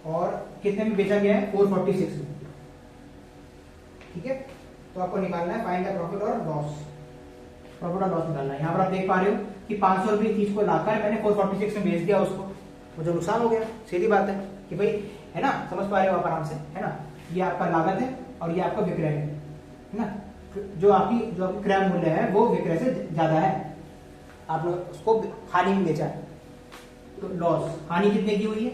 और कितने में बेचा गया है, 446 में, ठीक है। तो आपको निकालना है find the profit or loss, profit or loss निकालना है। यहाँ पर आप देख पा रहे हो कि 500 रुपए की चीज को लाकर मैंने 446 में बेच दिया उसको, मुझे नुकसान हो गया। सीधी बात है कि भाई, है ना, समझ पा रहे हो आप आराम से, है ना। ये आपका लागत है और ये आपका विक्रय है ना। जो आपकी क्रय मूल्य है वो विक्रय से ज्यादा है, आपने उसको हानि में बेचा है, तो लॉस, हानि कितने की हुई है,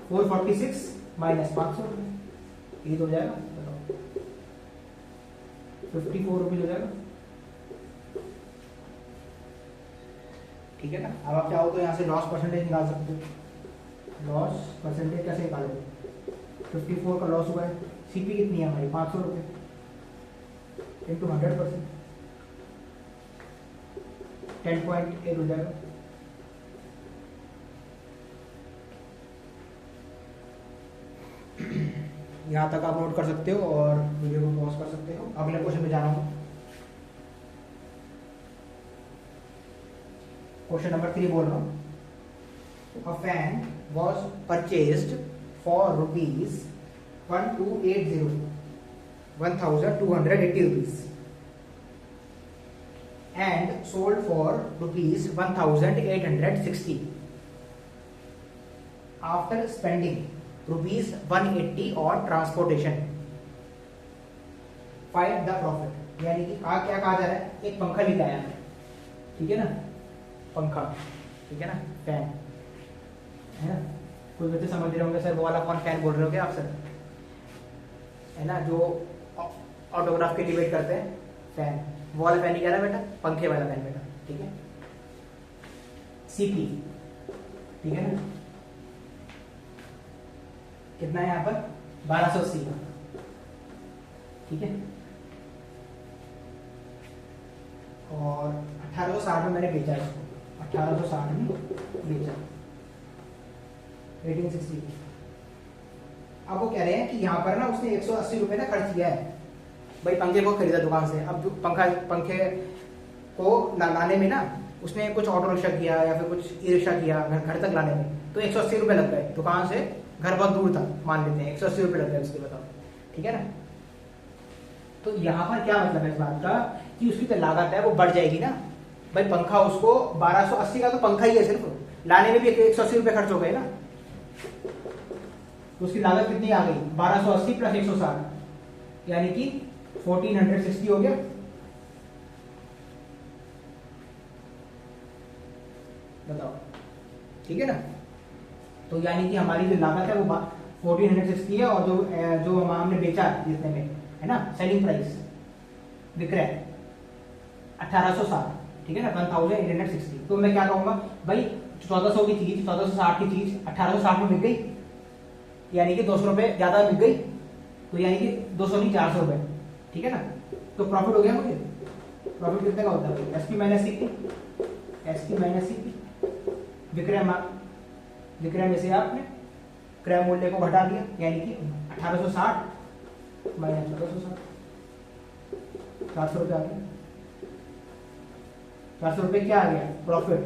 446 माइनस 500 रुपये, ये तो हो जाएगा, बताओ 54 रुपये हो जाएगा, ठीक है ना। अब आप चाहो तो यहाँ से लॉस परसेंटेज निकाल सकते हो। लॉस परसेंटेज कैसे निकालोगे, 54 का लॉस हुआ है, सीपी कितनी है हमारी, 500 रुपये इंटू 100%, 10.8 हो जाएगा। यहाँ तक आप नोट कर सकते हो और वीडियो को पॉज कर सकते हो। अगले क्वेश्चन पे जा रहा हूँ, क्वेश्चन नंबर 3 बोल रहा हूँ। A fan was purchased for ₹1280 and sold for ₹1860 after spending ₹180 on transportation. Find the profit. यानी कि क्या कहा जा रहा है, एक पंखा लेके आया है, ठीक है ना, पंखा, ठीक है ना, फैन है ना। कोई बच्चे समझ रहे होंगे सर वो वाला कौन फैन बोल रहे होगे आप सर, है ना, जो ऑटोग्राफ के डिबेट करते हैं, फैन, वो वाला फैन ही कह रहा है बेटा, पंखे वाला फैन बेटा, ठीक है। सीपी, ठीक है ना, कितना है यहाँ पर, 1280, ठीक है, और 1860 में मैंने बेचा इसको, 1860 में बेचा, 1860। अब वो कह रहे हैं कि यहाँ पर ना उसने 180 रुपए ना खर्च किया है, भाई पंखे को खरीदा दुकान से। अब जो पंखे को लाने में ना उसने कुछ ऑटो रिक्शा किया या फिर कुछ ई रिक्शा किया घर तक लाने में, तो 180 रुपए लग गए। दुकान से घर बहुत दूर था, मान लेते हैं 180 रुपए लग गए उसके, बताओ, ठीक है ना। तो यहाँ पर क्या मतलब है इस बात का कि उसकी जो लागत है वो बढ़ जाएगी ना। भाई पंखा उसको 1280 का तो पंखा ही है, सिर्फ लाने में भी 180 रुपए खर्च हो गए ना, तो उसकी लागत कितनी आ गई, 1280 प्लस 160, यानी कि 1460 हो गया। बताओ, ठीक है ना। तो यानी कि हमारी जो लागत है वो 1460 है, और जो हमने बेचा जितने में, है ना, सेलिंग प्राइस, विक्रय 1860, ठीक है ना, 1860। तो मैं क्या कहूंगा भाई, 1400 की चीज, 1460 की चीज 1860 में बिक गई, यानी कि 200 रुपए ज्यादा बिक गई, तो यानी कि 200 नहीं 400 रुपए, ठीक है ना। तो प्रॉफिट हो गया मुझे। प्रॉफिट कितने का होता है, SP minus CP, SP minus CP, विक्रय में से आपने क्रय मूल्य को घटा दिया, यानी कि 1860 माइनस 1460, 400 रुपये आ गया। 400 रुपये क्या आ गया, प्रॉफिट,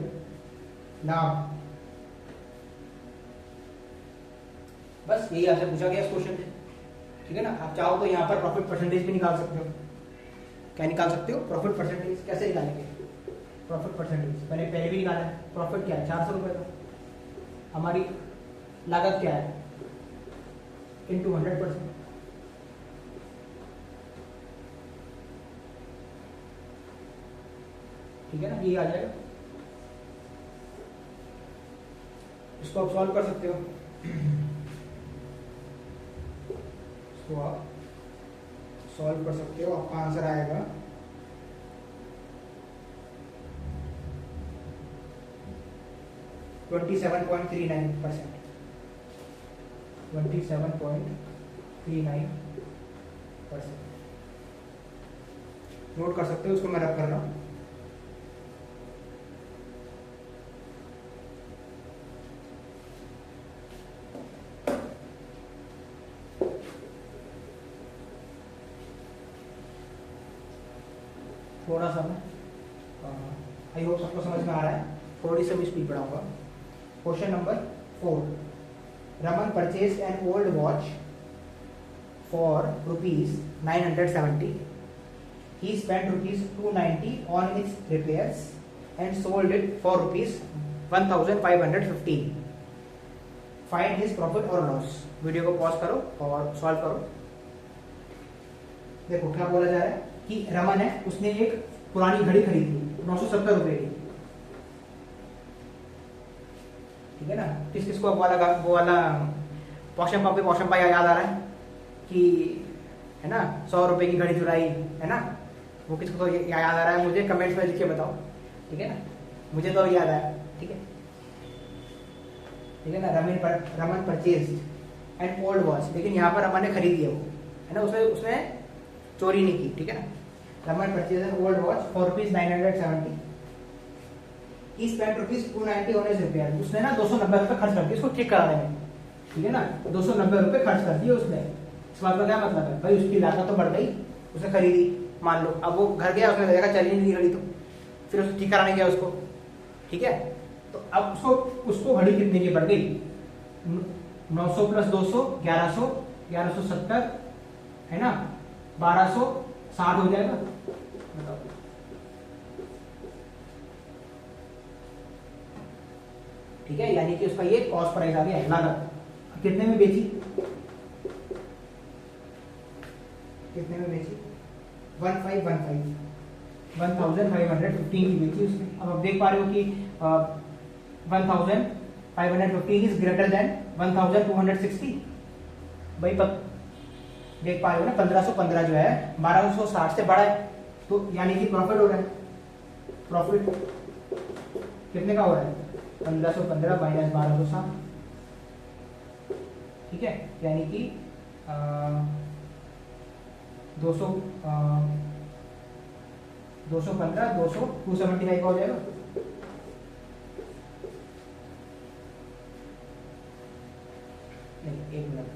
लाभ। बस यही आपसे पूछा गया इस क्वेश्चन में, ठीक है ना। आप चाहो तो यहाँ पर प्रॉफिट परसेंटेज भी निकाल सकते हो। क्या निकाल सकते हो, प्रॉफिट परसेंटेज। कैसे निकालेंगे प्रॉफिट परसेंटेज, मैंने पहले भी निकाला है। प्रॉफिट क्या है, 400 रुपये का। हमारी लागत क्या है, इंटू 100%, ठीक है ना, ये आ जाएगा। इसको आप सॉल्व कर सकते हो, इसको आप सॉल्व कर सकते हो, आपका आंसर आएगा 27.39%, 27.39%। नोट कर सकते हो, उसको मैं रब कर रहा हूँ। थोड़ा सा मैं आई होप सबको समझ में आ रहा है, थोड़ी सी भी स्पीड बढ़ाऊंगा। Question number 4, Raman purchase an old watch for ₹970. He spent ₹290 on its repairs and sold it for ₹1,515. Find his profit or loss. Video को पॉज करो और सॉल्व करो। देखो क्या बोला जा रहा है कि रमन है, उसने एक पुरानी घड़ी खरीदी 970 रुपए की, ठीक है ना। किस किस को वो वाला पौशंपा याद आ रहा है कि है ना, 100 रुपए की घड़ी चुराई, है ना, वो किसको तो याद आ रहा है, मुझे कमेंट्स में लिख के बताओ, ठीक है ना। मुझे तो याद आया, ठीक है ना। Raman purchase and old watch, लेकिन यहाँ पर रमन ने खरीदी है वो, है ना, उसने चोरी नहीं की, ठीक है ना। Raman purchase an old watch for ₹970. He spent ₹290 on his repair. उसने ना 290 रुपए खर्च कर दिए इसको ठीक कराने में, ठीक है ना, 290 रुपए खर्च कर दिए उसने। इस बात का क्या मतलब है भाई, उसकी लागत तो बढ़ गई, उसने खरीदी, मान लो अब वो घर गया, उसने देखा चल ही नहीं घड़ी, तो फिर उसको ठीक कराने गया उसको, ठीक है। तो अब उसको घड़ी कितने की पड़ गई, 900 + 200 1100, 1170, है ना, 1260 हो जाएगा, बताओ। ठीक है, यानी कि उसका ये कॉस्ट प्राइस आ गया, लागत। कितने में बेची, 1515 की बेची उसने। अब आप देख पा रहे हो कि 1515 इज ग्रेटर देन 1260, भाई देख पा रहे हो ना, 1515 जो है 1260 से बड़ा है, तो यानी कि प्रॉफिट हो रहा है। प्रॉफिट कितने का हो रहा है, 1515 माइनस 1260, ठीक है, यानी कि 215 275 का हो जाएगा। नहीं, एक मिनट,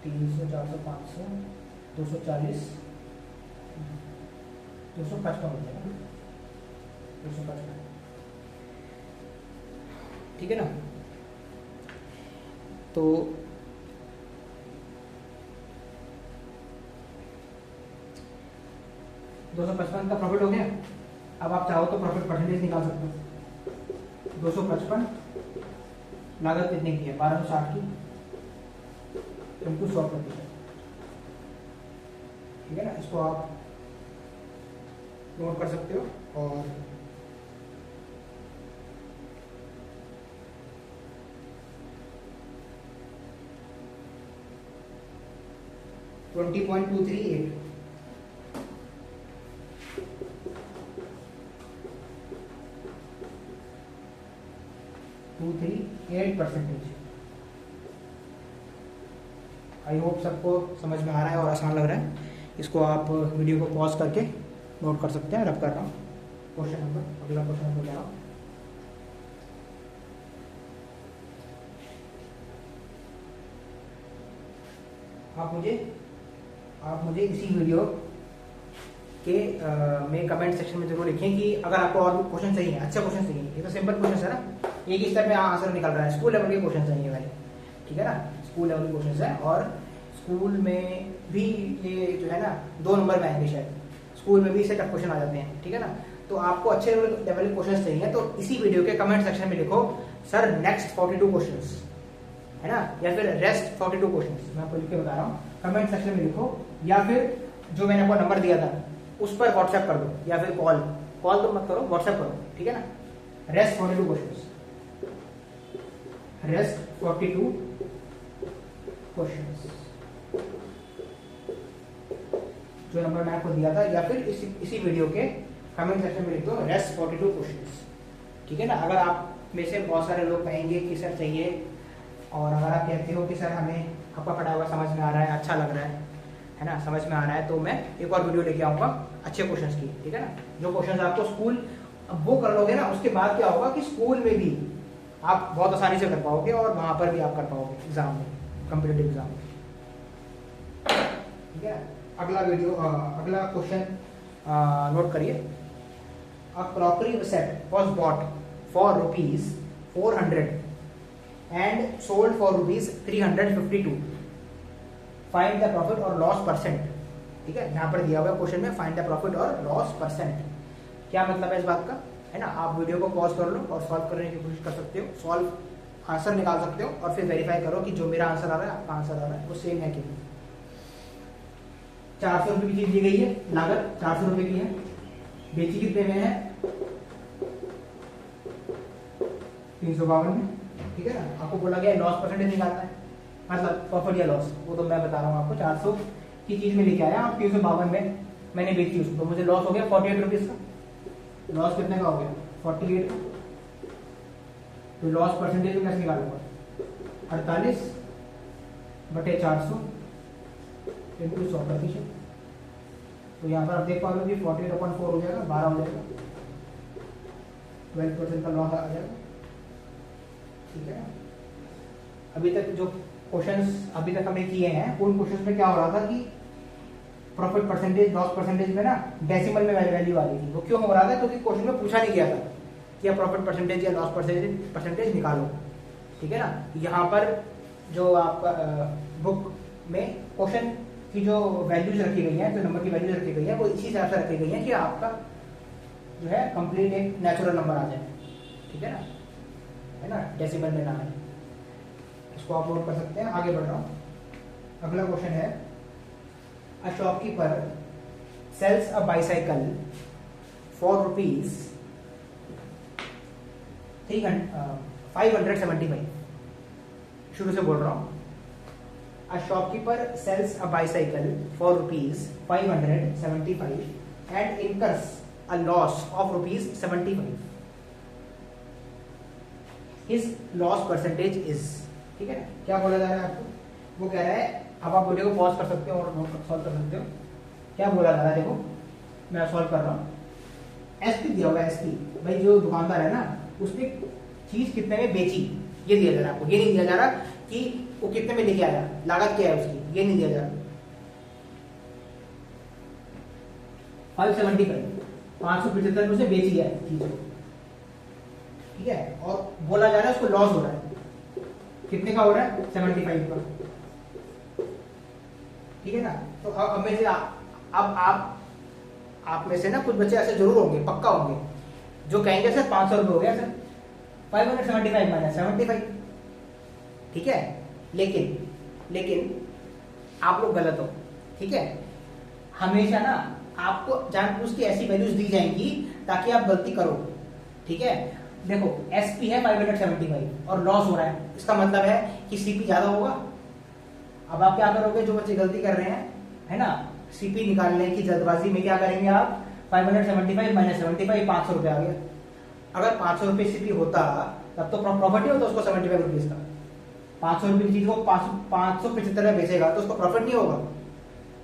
300 400 500 240 255 हो जाएगा, 255, ठीक है ना। तो 255 का प्रॉफिट हो गया। अब आप चाहो तो प्रॉफिट परसेंटेज निकाल सकते हो। 255 लागत कितने की है, 1260 की, इनटू 100%, ठीक है ना। इसको आप नोट कर सकते हो। और $20.238, 238%। आई होप सबको समझ में आ रहा है और आसान लग रहा है। इसको आप वीडियो को पॉज करके नोट कर सकते हैं। रब कर रहा हूँ क्वेश्चन नंबर, अगला क्वेश्चन नंबर क्या, आप मुझे इसी वीडियो के में कमेंट सेक्शन में जरूर लिखें कि अगर आपको और भी क्वेश्चन चाहिए, अच्छा क्वेश्चन चाहिए। ये तो सिंपल क्वेश्चन है ना, एक ही स्टेप में आंसर निकल रहा है। स्कूल लेवल के क्वेश्चन चाहिए भाई, ठीक है ना, स्कूल लेवल के क्वेश्चन है। और स्कूल में भी ये जो है ना 2 नंबर में आएंगे शायद, स्कूल में भी इससे टफ क्वेश्चन आ जाते हैं, ठीक है ना। तो आपको अच्छे लेवल के क्वेश्चन चाहिए तो इसी वीडियो के कमेंट सेक्शन में लिखो सर नेक्स्ट 42 क्वेश्चंस, है ना, या फिर रेस्ट 42 क्वेश्चंस। मैं आपको लिख के बता रहा हूँ, कमेंट सेक्शन में लिखो, या फिर जो मैंने आपको नंबर दिया था उस पर व्हाट्सएप कर दो, या फिर कॉल तो मत करो, व्हाट्सएप करो, ठीक है ना। रेस्ट 42 क्वेश्चंस, रेस्ट 42 क्वेश्चंस, जो नंबर मैं आपको दिया था, या फिर इसी वीडियो के कमेंट सेक्शन में लिख दो रेस्ट 42 क्वेश्चंस, ठीक है ना। अगर आप में से बहुत सारे लोग कहेंगे कि सर चाहिए, और अगर आप कहते हो कि सर हमें आपका पढ़ा हुआ समझ में आ रहा है, अच्छा लग रहा है ना, समझ में आ रहा है, तो मैं एक और वीडियो लेके आऊँगा अच्छे क्वेश्चंस की, ठीक है ना। जो क्वेश्चंस आपको स्कूल अब वो कर लोगे ना, उसके बाद क्या होगा कि स्कूल में भी आप बहुत आसानी से कर पाओगे, और वहाँ पर भी आप कर पाओगे एग्जाम में, कॉम्पिटिटिव एग्जाम में, ठीक है। अगला क्वेश्चन नोट करिए। A crockery set was bought for ₹400 and sold for ₹352। Find the profit or loss percent, ठीक है। यहाँ पर दिया हुआ क्वेश्चन में find the profit or loss percent, क्या मतलब है इस बात का, है ना। आप वीडियो को पॉज कर लो और सॉल्व करने की कोशिश कर सकते हो, सॉल्व आंसर निकाल सकते हो, और फिर वेरीफाई करो कि जो मेरा आंसर आ रहा है, आपका आंसर आ रहा है, वो सेम है कि नहीं। 400 रुपये की चीज दी गई है, लागत 400 रुपये की है, बेची कितने में है, 352 में, ठीक है ना। आपको बोला गया लॉस परसेंटेज निकालना है, मतलब प्रॉफिट या लॉस, वो तो मैं बता रहा हूँ आपको। 400 की चीज में लेके आया और 352 में मैंने बेची उसको, तो मुझे लॉस हो गया 48 रुपीज का। लॉस कितने का हो गया, 48 का। तो लॉस परसेंटेज में कैसे निकालूंगा, 48/400 इंटू 100%। तो यहाँ पर आप देख पा लो कि 48/4 हो जाएगा, 12 हो जाएगा, 12% का लॉस आ जाएगा, ठीक है। अभी तक जो क्वेश्चंस अभी तक हमने किए हैं, उन क्वेश्चंस में क्या हो रहा था कि प्रॉफिट परसेंटेज, लॉस परसेंटेज में ना डेसिमल में वैल्यू आ रही थी। वो क्यों हो रहा था, क्योंकि क्वेश्चन में पूछा नहीं गया था कि आप प्रॉफिट परसेंटेज या लॉस परसेंटेज निकालो, ठीक है ना। यहाँ पर जो आपका बुक में क्वेश्चन की जो वैल्यूज रखी गई है, जो नंबर की वैल्यूज रखी गई है, वो इसी हिसाब से रखी गई है कि आपका जो है कंप्लीट एक नेचुरल नंबर आ जाए, ठीक है ना, डेसिमल में ना आए। इसको आप नोट कर सकते हैं। आगे बढ़ रहा हूँ, अगला क्वेश्चन है, a shopkeeper sells a bicycle for ₹575। शुरू से बोल रहा हूँ। A shopkeeper sells a bicycle for ₹575 and incurs a loss of ₹75। His loss percentage is, ठीक है ना। क्या बोला जा रहा है आपको, वो कह रहा है, अब आप वीडियो को पॉज कर सकते हो और सॉल्व कर सकते हो। क्या बोला जा रहा है, देखो मैं सॉल्व कर रहा हूँ। एसपी दिया हुआ है, एसपी भाई जो दुकानदार है ना, उसने चीज कितने में बेची, ये दिया जा रहा है आपको। ये नहीं दिया जा रहा कि वो कितने में लेके आया, लागत क्या है उसकी, ये नहीं दिया जा रहा। 575 में से बेची है चीज को, ठीक है। और बोला जा रहा है उसको लॉस हो रहा है, कितने का हो रहा है, 75 का, ठीक है ना। तो अब में से अब आप में से ना कुछ बच्चे ऐसे जरूर होंगे, पक्का होंगे, जो कहेंगे सर 500 रुपये हो गया सर, 575 माइनस 75, ठीक है। लेकिन आप लोग गलत हो, ठीक है। हमेशा ना आपको जानबूझ के ऐसी वैल्यूज दी जाएंगी ताकि आप गलती करो, ठीक है। देखो एसपी है 575 और लॉस हो रहा है, इसका मतलब है कि सीपी ज्यादा होगा। अब आप क्या करोगे, जो बच्चे गलती कर रहे हैं, है ना, सीपी निकालने की जल्दबाजी में क्या करेंगे आप, 575 माइनस 75, 500 रुपये आ गया। अगर 500 रुपये सीपी होता तब तो प्रॉफिट ही होता उसको 75 रुपीज का। 500 रुपये की चीज को 575 में बेचेगा तो उसको प्रॉफिट नहीं होगा,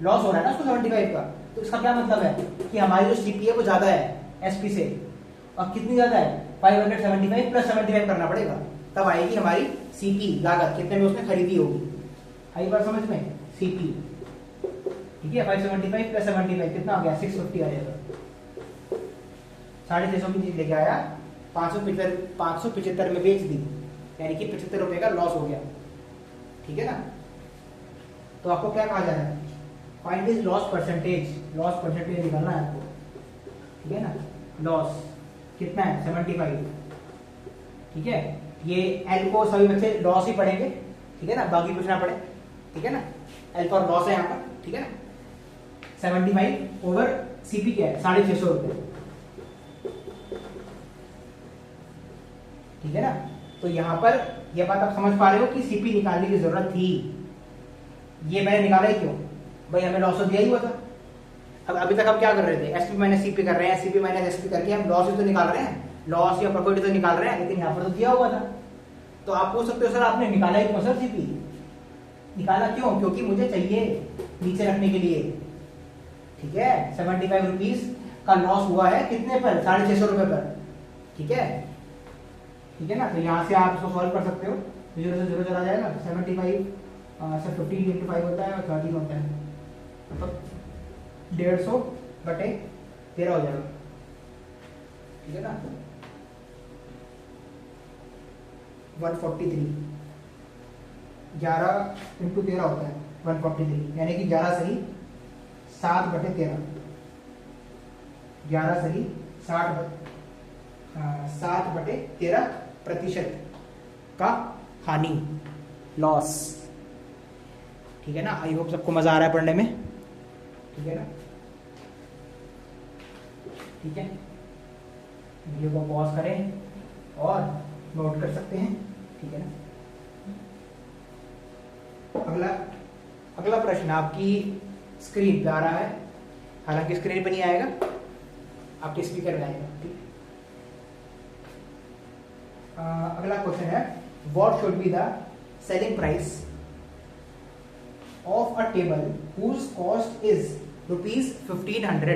लॉस हो रहा है ना उसको 75 का। तो इसका क्या मतलब है कि हमारी जो सीपी है वो ज्यादा है एसपी से, और कितनी ज्यादा है, 575 प्लस 75 करना पड़ेगा, तब आएगी हमारी सीपी, लागत कितने में उसने खरीदी होगी। आई बात समझ में, सीपी, ठीक है। 575 प्लस 75 कितना हो गया, 650 आ जाएगा। 650 की चीज लेके आया, 575 में बेच दी, यानी कि 75 रुपए का लॉस हो गया, ठीक है ना। तो आपको क्या कहा जा रहा है, find is loss percentage, loss percentage निकालना है आपको, ठीक है ना। लॉस कितना है, 75, ठीक है। ये एल को सभी बच्चे लॉस ही पढ़ेंगे, ठीक है ना, बाकी कुछ ना पड़े, ठीक है ना। एल फॉर लॉस है यहाँ पर, ठीक है ना। 75 ओवर सीपी क्या है, 650 रुपये, ठीक है ना। तो यहाँ पर यह बात आप समझ पा रहे हो कि सीपी निकालने की जरूरत थी। ये मैंने निकाला ही क्यों भाई, हमें लॉस तो दिया ही हुआ था। अब अभी तक हम क्या कर रहे थे, एसपी माइनस सीपी कर रहे हैं, सीपी माइनस एसपी करके हम लॉस ही तो निकाल रहे हैं, लॉस या प्रॉफिट तो निकाल रहे हैं, लेकिन यहाँ पर तो दिया हुआ था। तो आप पूछ सकते हो सर आपने निकाला ही क्यों सर सीपी, निकाला क्यों, क्योंकि मुझे चाहिए नीचे रखने के लिए, ठीक है। 75 रुपीज का लॉस हुआ है कितने पर, 650 रुपए पर, ठीक है, ठीक है ना। तो यहाँ से आप इसको सॉल्व कर सकते हो, 0 से 0 चला जाएगा, 75 सर 15 इंटू 5 होता है और 13 होता है, तो 150 बटे 13 हो जाएगा, ठीक है ना। 143, 11 इंटू 13 होता है 143, यानी कि 11 सही 7 बटे 13, 11 सही 7 बटे 13% का हानि, लॉस, ठीक है ना। आई होप सबको मजा आ रहा है पढ़ने में, ठीक है ना, ठीक है। वीडियो को पॉज करें और नोट कर सकते हैं, ठीक है ना। अगला प्रश्न आपकी स्क्रीन पे आ रहा है, हालांकि स्क्रीन पे नहीं आएगा, आपके स्पीकर में आएगा, ठीक। अगला क्वेश्चन है, what should be the selling price of a table whose cost is ₹1500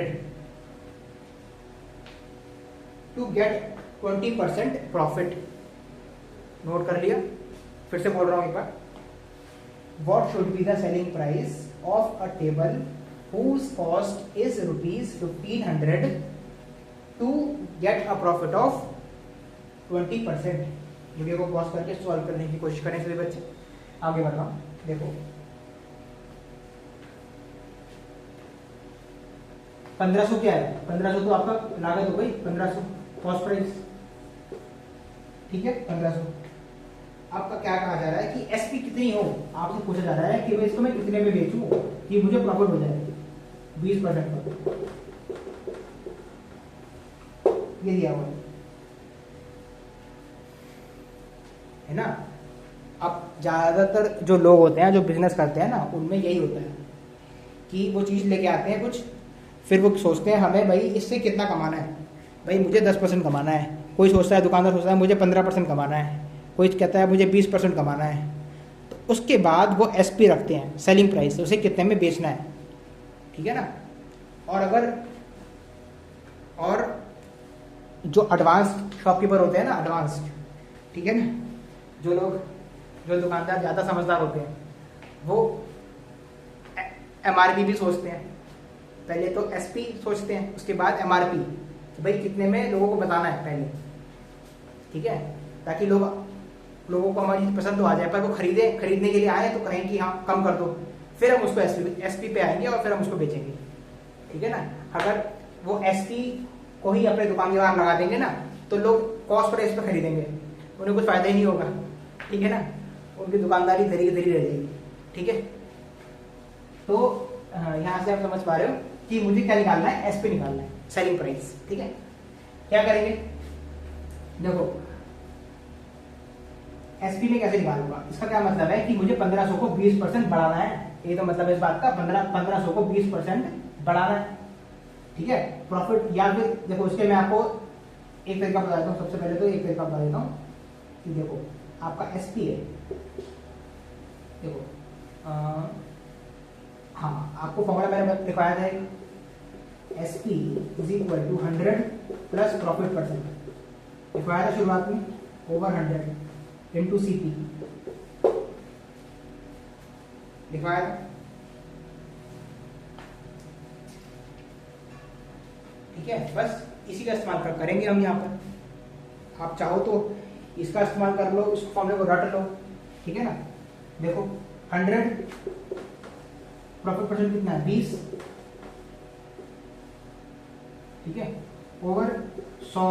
to get 20% profit. Note कर लिया, फिर से बोल रहा हूं एक बार, what should be the selling price of a table whose cost is ₹1500 to get a profit of 20%। Video को पॉज करके सॉल्व करने की कोशिश करें सभी बच्चे। आगे बढ़ रहा हूं, देखो 1500 क्या है, 1500 तो आपका लागत हो गई, 1500 कॉस्ट प्राइस, ठीक है। 1500 आपका क्या कहा जा रहा है कि एसपी कितनी हो, आपसे पूछा जा रहा है कि भाई इसको मैं कितने में बेचूं कि मुझे प्रॉफिट हो जाए 20% पर, ये दिया हुआ है ना। अब ज्यादातर जो लोग होते हैं जो बिजनेस करते हैं ना, उनमें यही होता है कि वो चीज लेके आते हैं कुछ, फिर वो सोचते हैं हमें भाई इससे कितना कमाना है, भाई मुझे 10% कमाना है, कोई सोचता है, दुकानदार सोचता है मुझे 15% कमाना है, कोई कहता है मुझे 20% कमाना है। तो उसके बाद वो एसपी रखते हैं, सेलिंग प्राइस, उसे कितने में बेचना है, ठीक है ना। और जो एडवांस्ड शॉपकीपर होते हैं ना, एडवांस्ड, ठीक है ना, जो दुकानदार ज़्यादा समझदार होते हैं, वो एमआरपी भी सोचते हैं, पहले तो एसपी सोचते हैं, उसके बाद एमआरपी, तो भाई कितने में लोगों को बताना है पहले, ठीक है, ताकि लोगों को हमारी पसंद तो आ जाए, पर वो खरीदने के लिए आए तो कहें कि हाँ कम कर दो, फिर हम उसको एसपी पे आएंगे और फिर हम उसको बेचेंगे, ठीक है ना। अगर वो एसपी को ही अपने दुकान के बाहर लगा देंगे ना, तो लोग कॉस्ट प्राइस पे खरीदेंगे, उन्हें कुछ फायदा ही नहीं होगा, ठीक है ना, उनकी दुकानदारी धरी की धरी रह जाएगी, ठीक है। तो यहाँ से आप समझ पा रहे हो कि मुझे क्या निकालना है, एसपी निकालना है, सेलिंग प्राइस, ठीक है। क्या करेंगे, देखो एसपी में कैसे निकालूंगा, इसका क्या मतलब है कि मुझे 1500 को 20% बढ़ाना है, ये तो मतलब इस बात का 1500 को 20% बढ़ाना है, ठीक है। प्रॉफिट, या फिर देखो इसके मैं आपको एक तरीका बता देता हूँ, सबसे पहले तो एक तरीका बता देता हूँ कि देखो आपका एसपी है, देखो हाँ आपको फॉर्मूला मैंने दिखाया था, SP is equal to 100 plus profit percent, दिखाया था शुरुआत में, ओवर 100 इंटू सीपी दिखाया था, ठीक है। बस इसी का इस्तेमाल करेंगे हम यहाँ पर, आप चाहो तो इसका इस्तेमाल कर लो, इस फॉर्मूले को रट लो, ठीक है ना। देखो 100 प्रॉफिट परसेंट कितना है, 20, ठीक है, ओवर 100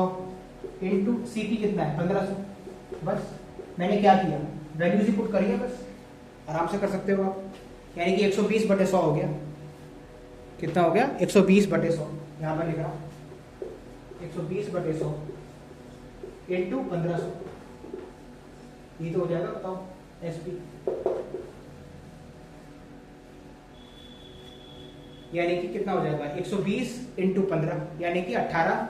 इंटू सीपी कितना है 1500। बस मैंने क्या किया, वैल्यूज ही पुट करिए बस, आराम से कर सकते हो आप। यानी कि 120/100 हो गया। कितना हो गया? 120/100। यहाँ पर लिख रहा हूँ 120/100 इंटू 1500, ये तो हो जाएगा। बताओ एसपी, यानी कि कितना हो जाएगा? 120 इंटू 15 यानी कि 1800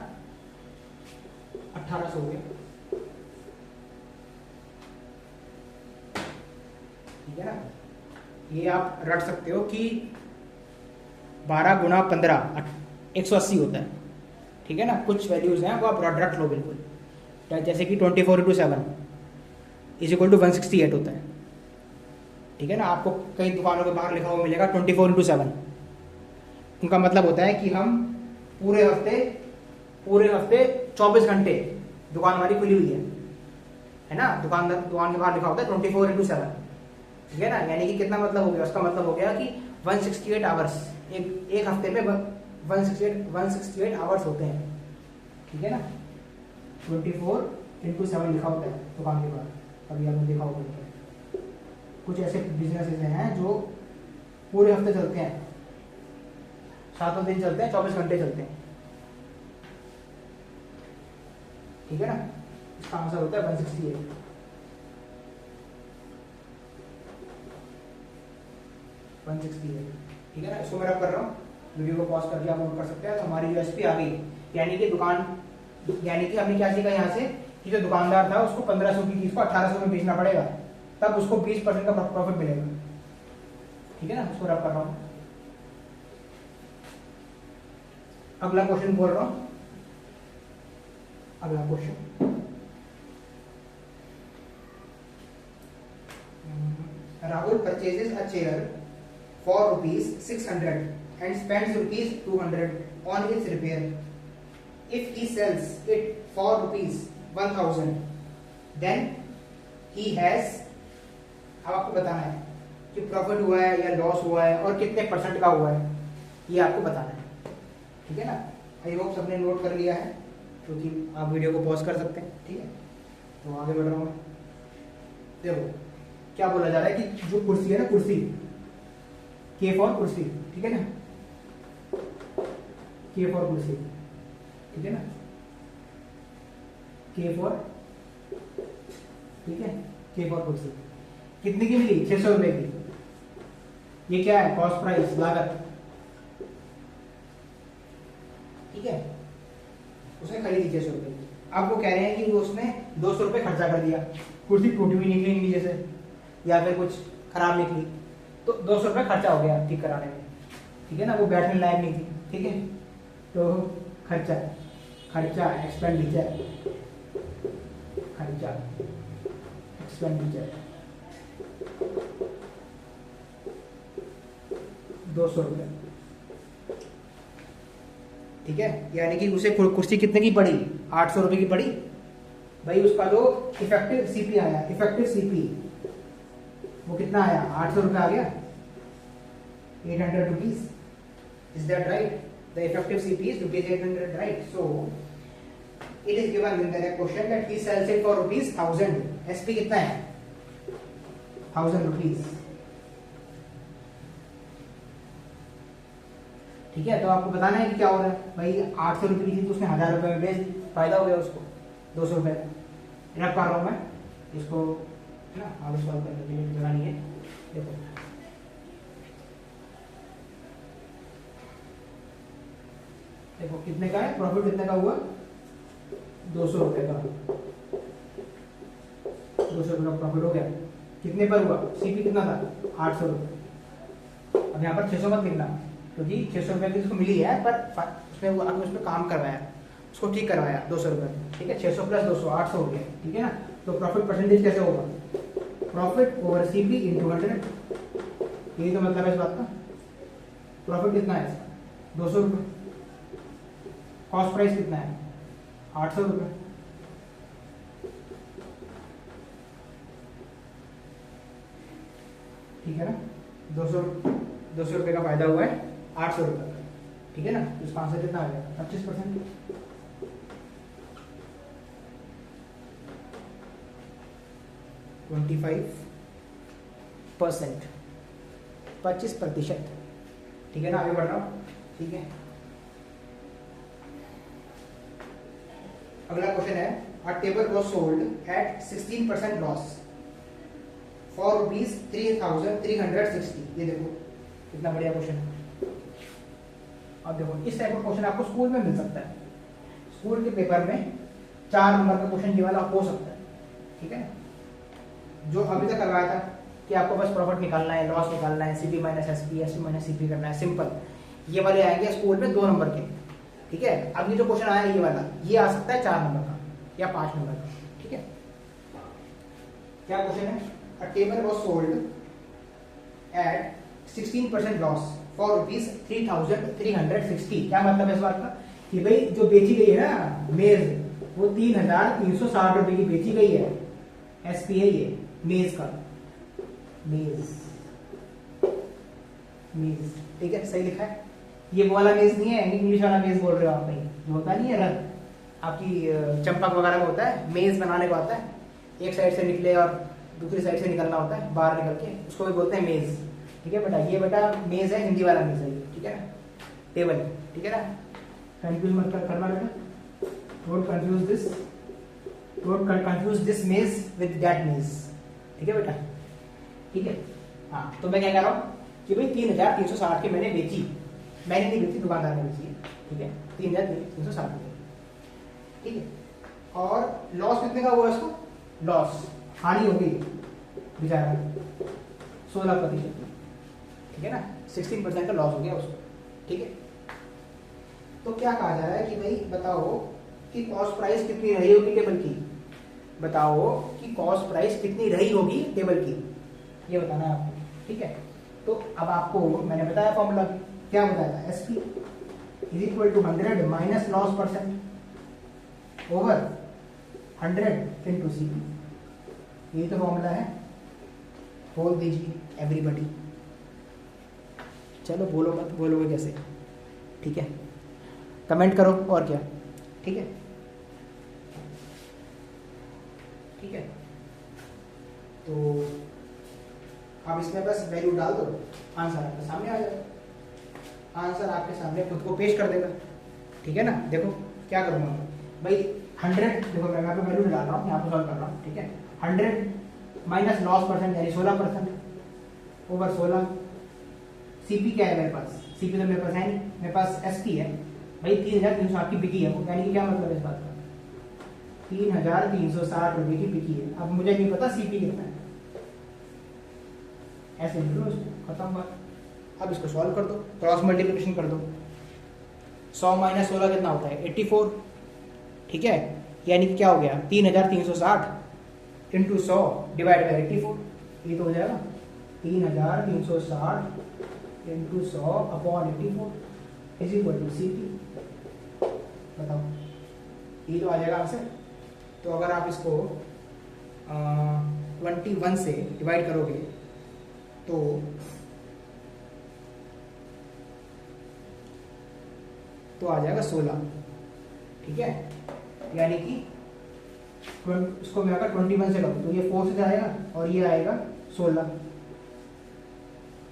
हो गया। ठीक है ना? ये आप रट सकते हो कि 12 गुणा 15 180 होता है। ठीक है ना? कुछ वैल्यूज हैं वो आप रट लो बिल्कुल। जैसे कि 24/7 = 168 होता है। ठीक है ना? आपको कई दुकानों के बाहर लिखा हुआ मिलेगा 24/7। उनका मतलब होता है कि हम पूरे हफ्ते 24 घंटे दुकान हमारी खुली हुई है ना? दुकान के बाहर लिखा होता है 24/7। ठीक है ना? यानी कि कितना मतलब हो गया? उसका मतलब हो गया कि 168 आवर्स, एक हफ्ते में 168 आवर्स होते हैं। ठीक है ना? 24/7 लिखा होता है दुकान के बाहर, अभी आपने देखा होगा। कुछ ऐसे बिजनेसेस हैं जो पूरे हफ्ते चलते हैं, 7 दिन चलते हैं, 24 घंटे चलते हैं। ठीक है ना? इसका आंसर होता है 168। 168। ठीक है ना? इसको मैं रब कर रहा हूँ, वीडियो को पॉज करके आप नोट कर सकते हैं। तो हमारी जो एसपी आ गई, यानी कि हमने क्या सीखा यहाँ से कि जो दुकानदार था उसको 1500 की चीज को 1800 में बेचना पड़ेगा, तब उसको 20% का प्रॉफिट मिलेगा। ठीक है ना? उसको रब कर रहा हूँ। अगला क्वेश्चन बोल रहा हूँ। अगला question, Rahul purchases a chair for ₹600 and spends ₹200 on its repair. If he sells it for ₹1,000, then he has, अब आपको बताना है कि प्रॉफिट हुआ है या लॉस हुआ है और कितने % का हुआ है, ये आपको बताना है। ठीक है ना? आई होप सबने नोट कर लिया है, क्योंकि आप वीडियो को पॉज कर सकते हैं। ठीक है, तो आगे बढ़ रहा हूँ। देखो क्या बोला जा रहा है कि जो कुर्सी है ना, कुर्सी K फॉर कुर्सी। ठीक है ना? K फॉर कुर्सी। ठीक है ना? K फॉर, ठीक है, K फॉर कुर्सी कितने की मिली? 600 रुपए की। ये क्या है? कॉस्ट प्राइस, लागत। ठीक है, उसने खरीदी 600 रुपए की। अब वो कह रहे हैं कि वो उसने 200 रुपए खर्चा कर दिया, कुर्सी टूटी हुई निकली नीचे से या फिर कुछ खराब निकली, तो 200 रुपए खर्चा हो गया ठीक कराने में। ठीक है ना? वो बैठने लायक नहीं थी। ठीक है, तो खर्चा एक्सपेंडिचर 200 रुपए। ठीक है, यानी कि उसे कुर्सी कितने की पड़ी? 800 रुपए की पड़ी। भाई उसका जो इफेक्टिव सीपी आया, इफेक्टिव सीपी वो कितना आया? 800 रुपए आ गया, 800 rupees. Is that right? The effective CP is ₹800, right? So it is given in the question that he sells it for ₹1000. SP कितना है? 1000 rupees. ठीक है, तो आपको बताना है कि क्या हो रहा है। भाई 800 रुपए की थी तो उसने 1000 रुपए में बेच, फायदा हो गया उसको 200 रुपए का। रख पा रहा हूँ मैं इसको ना, आगे सॉल्व करने के लिए जगह नहीं है। देखो देखो कितने का है प्रॉफिट, कितने का हुआ? 200 रुपए का। 200 रुपए का प्रॉफिट हो गया। कितने पर हुआ? सीपी कितना था? 800 रुपए। अब यहाँ पर 600 मत लिखना, क्योंकि 600 रुपए की उसको मिली है, पर उसने वो अभी उसमें काम करवाया, उसको ठीक करवाया 200 रुपए। ठीक है, 600 + 200 800 हो गया। ठीक है ना? तो प्रॉफिट परसेंटेज कैसे होगा? Profit over CP into 100। यही तो मतलब है इस बात का। प्रॉफिट कितना है इसका? 200 रुपये। कॉस्ट प्राइस कितना है? 800 रुपये। ठीक है ना? 200 रुपये का फायदा हुआ है 800 रुपये का। ठीक है ना? इसका आंसर कितना आ गया? 25%। 25%, 25%, ठीक है ना। आगे बढ़ रहा हूँ, ठीक है। अगला क्वेश्चन है, अ table was sold at 16% loss for ₹3,360। ये देखो कितना बढ़िया क्वेश्चन है। अब देखो इस टाइप का क्वेश्चन आपको स्कूल में मिल सकता है, स्कूल के पेपर में 4 नंबर का क्वेश्चन ये वाला हो सकता है, ठीक है। जो अभी तक करवाया था कि आपको बस प्रॉफिट निकालना है, लॉस निकालना है, CP minus SP, SP minus CP करना है, सिंपल। ये वाले आएंगे स्कूल में 2 नंबर के, ठीक है। अब ये जो क्वेश्चन आया ये वाला, ये आ सकता है 4 नंबर का या 5 नंबर का, ठीक है। क्या क्वेश्चन है, अ table was sold at 16% loss for ₹3,360। क्या मतलब है इस बात का कि भाई जो बेची गई है ना मेज, वो 3,360 रुपए की बेची गई है। एसपी है ये मेज का, मेज, मेज, ठीक है, सही लिखा है। ये वो वाला मेज नहीं है, इंग्लिश वाला मेज बोल रहे हो आप, नहीं जो होता नहीं है रंग आपकी चंपक वगैरह में होता है, मेज बनाने को आता है, एक साइड से निकले और दूसरी साइड से निकलना होता है, बाहर निकल के, उसको भी बोलते हैं मेज, ठीक है बेटा। ये बेटा मेज है, हिंदी वाला मेज है, ठीक है ना, टेबल, ठीक है ना। कंफ्यूज मत करना बेटा, डोंट कंफ्यूज दिस मेज विद दैट मेज, ठीक है बेटा, ठीक है। हाँ, तो मैं क्या कह रहा हूँ कि भाई 3,360 की मैंने बेची, मैंने नहीं बेची, दुकानदार ने बेची है, ठीक है, 3,360 रुपये, ठीक है। और लॉस कितने का हुआ इसको, लॉस हानि हो गई बेचारा 16%, ठीक है ना, 16% का लॉस हो गया उसको, ठीक है। तो क्या कहा जा रहा है कि भाई बताओ कि कॉस्ट प्राइस कितनी रही होगी टेबल की, बताओ कि कॉस्ट प्राइस कितनी रही होगी टेबल की, ये बताना है आपको, ठीक है। तो अब आपको मैंने बताया फॉर्मूला, क्या बताया था, SP is equal to 100 minus loss percent over 100 into CP, यही तो फॉर्मूला है। बोल दीजिए एवरीबॉडी, चलो बोलो मत, बोलोगे कैसे, ठीक है, कमेंट करो और क्या, ठीक है, ठीक है। तो अब इसमें बस वैल्यू डाल दो, आंसर आपके सामने आ जाएगा, आंसर आपके सामने खुद को पेश कर देगा, ठीक है ना। देखो क्या करूँगा भाई, 100, देखो मैं यहाँ पे वैल्यू डाल रहा हूँ, यहाँ पे सॉल्व कर रहा हूँ, ठीक है। 100 माइनस लॉस परसेंट यानी 16% ओवर 16, सीपी क्या है मेरे पास, सीपी तो मेरे पास है नहीं, मेरे पास एसपी है भाई, 3,360 की बिकी है वो, यानी कि क्या मतलब है इस बात का, 3,360 रुपए की बिकी है। अब मुझे नहीं पता सीपी कितना है, ऐसे लिख लो इसको, खत्म बात। अब इसको सॉल्व कर दो, क्रॉस मल्टीप्लिकेशन कर दो, 100 माइनस 16 कितना होता है 84, ठीक है, यानी कि क्या हो गया 3,360 इंटू 100 डिवाइड बाई 84, ये तो हो जाएगा 3,360 into 100 upon 84 is equal to CP. बताओ, ये तो आ जाएगा आंसर। तो अगर आप इसको 21 से डिवाइड करोगे तो आ जाएगा 16, ठीक है, यानी कि इसको मैं अगर 21 से करूँ तो ये 4 से जाएगा और ये आएगा 16,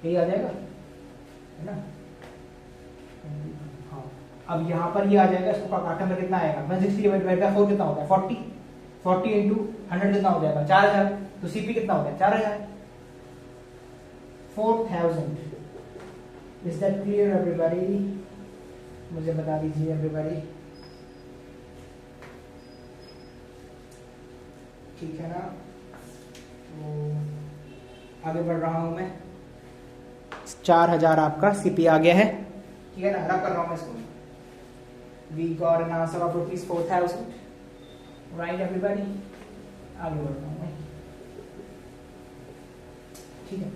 यही आ जाएगा, है ना। हाँ, अब यहाँ पर ये आ जाएगा, इसको काटने में कितना आएगा, 160 डिवाइड बाय 4 कितना होता है 40 इंटू 100 कितना हो जाएगा 4,000, तो सीपी कितना हो गया 4,000, 4,000। इज दैट क्लियर एवरीबॉडी, मुझे बता दीजिए एवरीबॉडी, ठीक है ना। तो आगे बढ़ रहा हूं मैं, 4,000 आपका सीपी आ गया है, ठीक है ना, रब कर रहा हूं मैं इसको, we got an answer of ₹4,000, right everybody. आगे बढ़ रहा हूं मैं, ठीक है।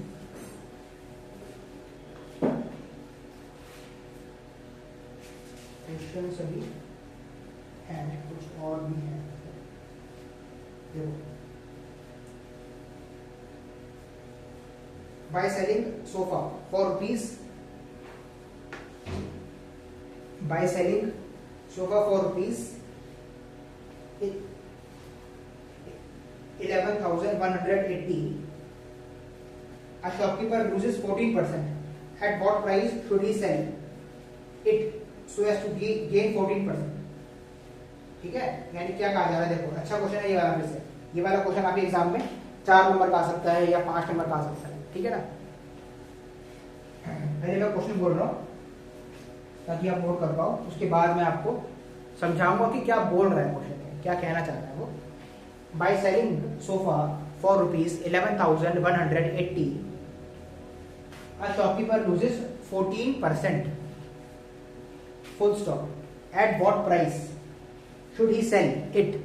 क्वेश्चन सभी हैं, कुछ और भी हैं, देखो, by selling sofa for rupees, by selling sofa for rupees 11,180, A shopkeeper loses 14%. At what price should he sell it so as to gain 14%? ठीक है, यानी क्या कहा जा रहा है, देखो अच्छा क्वेश्चन है ये वाला। फिर से ये वाला क्वेश्चन आपके एग्जाम में 4 नंबर का आ सकता है या 5 नंबर का आ सकता है, ठीक है ना। पहले मैं क्वेश्चन बोल रहा हूँ ताकि आप नोट कर पाओ, उसके बाद मैं आपको समझाऊंगा कि क्या बोल रहा है क्वेश्चन में, क्या कहना चाह रहा है वो। By selling sofa for ₹11,180 a shopkeeper loses 14%, full stop. At what price should he sell it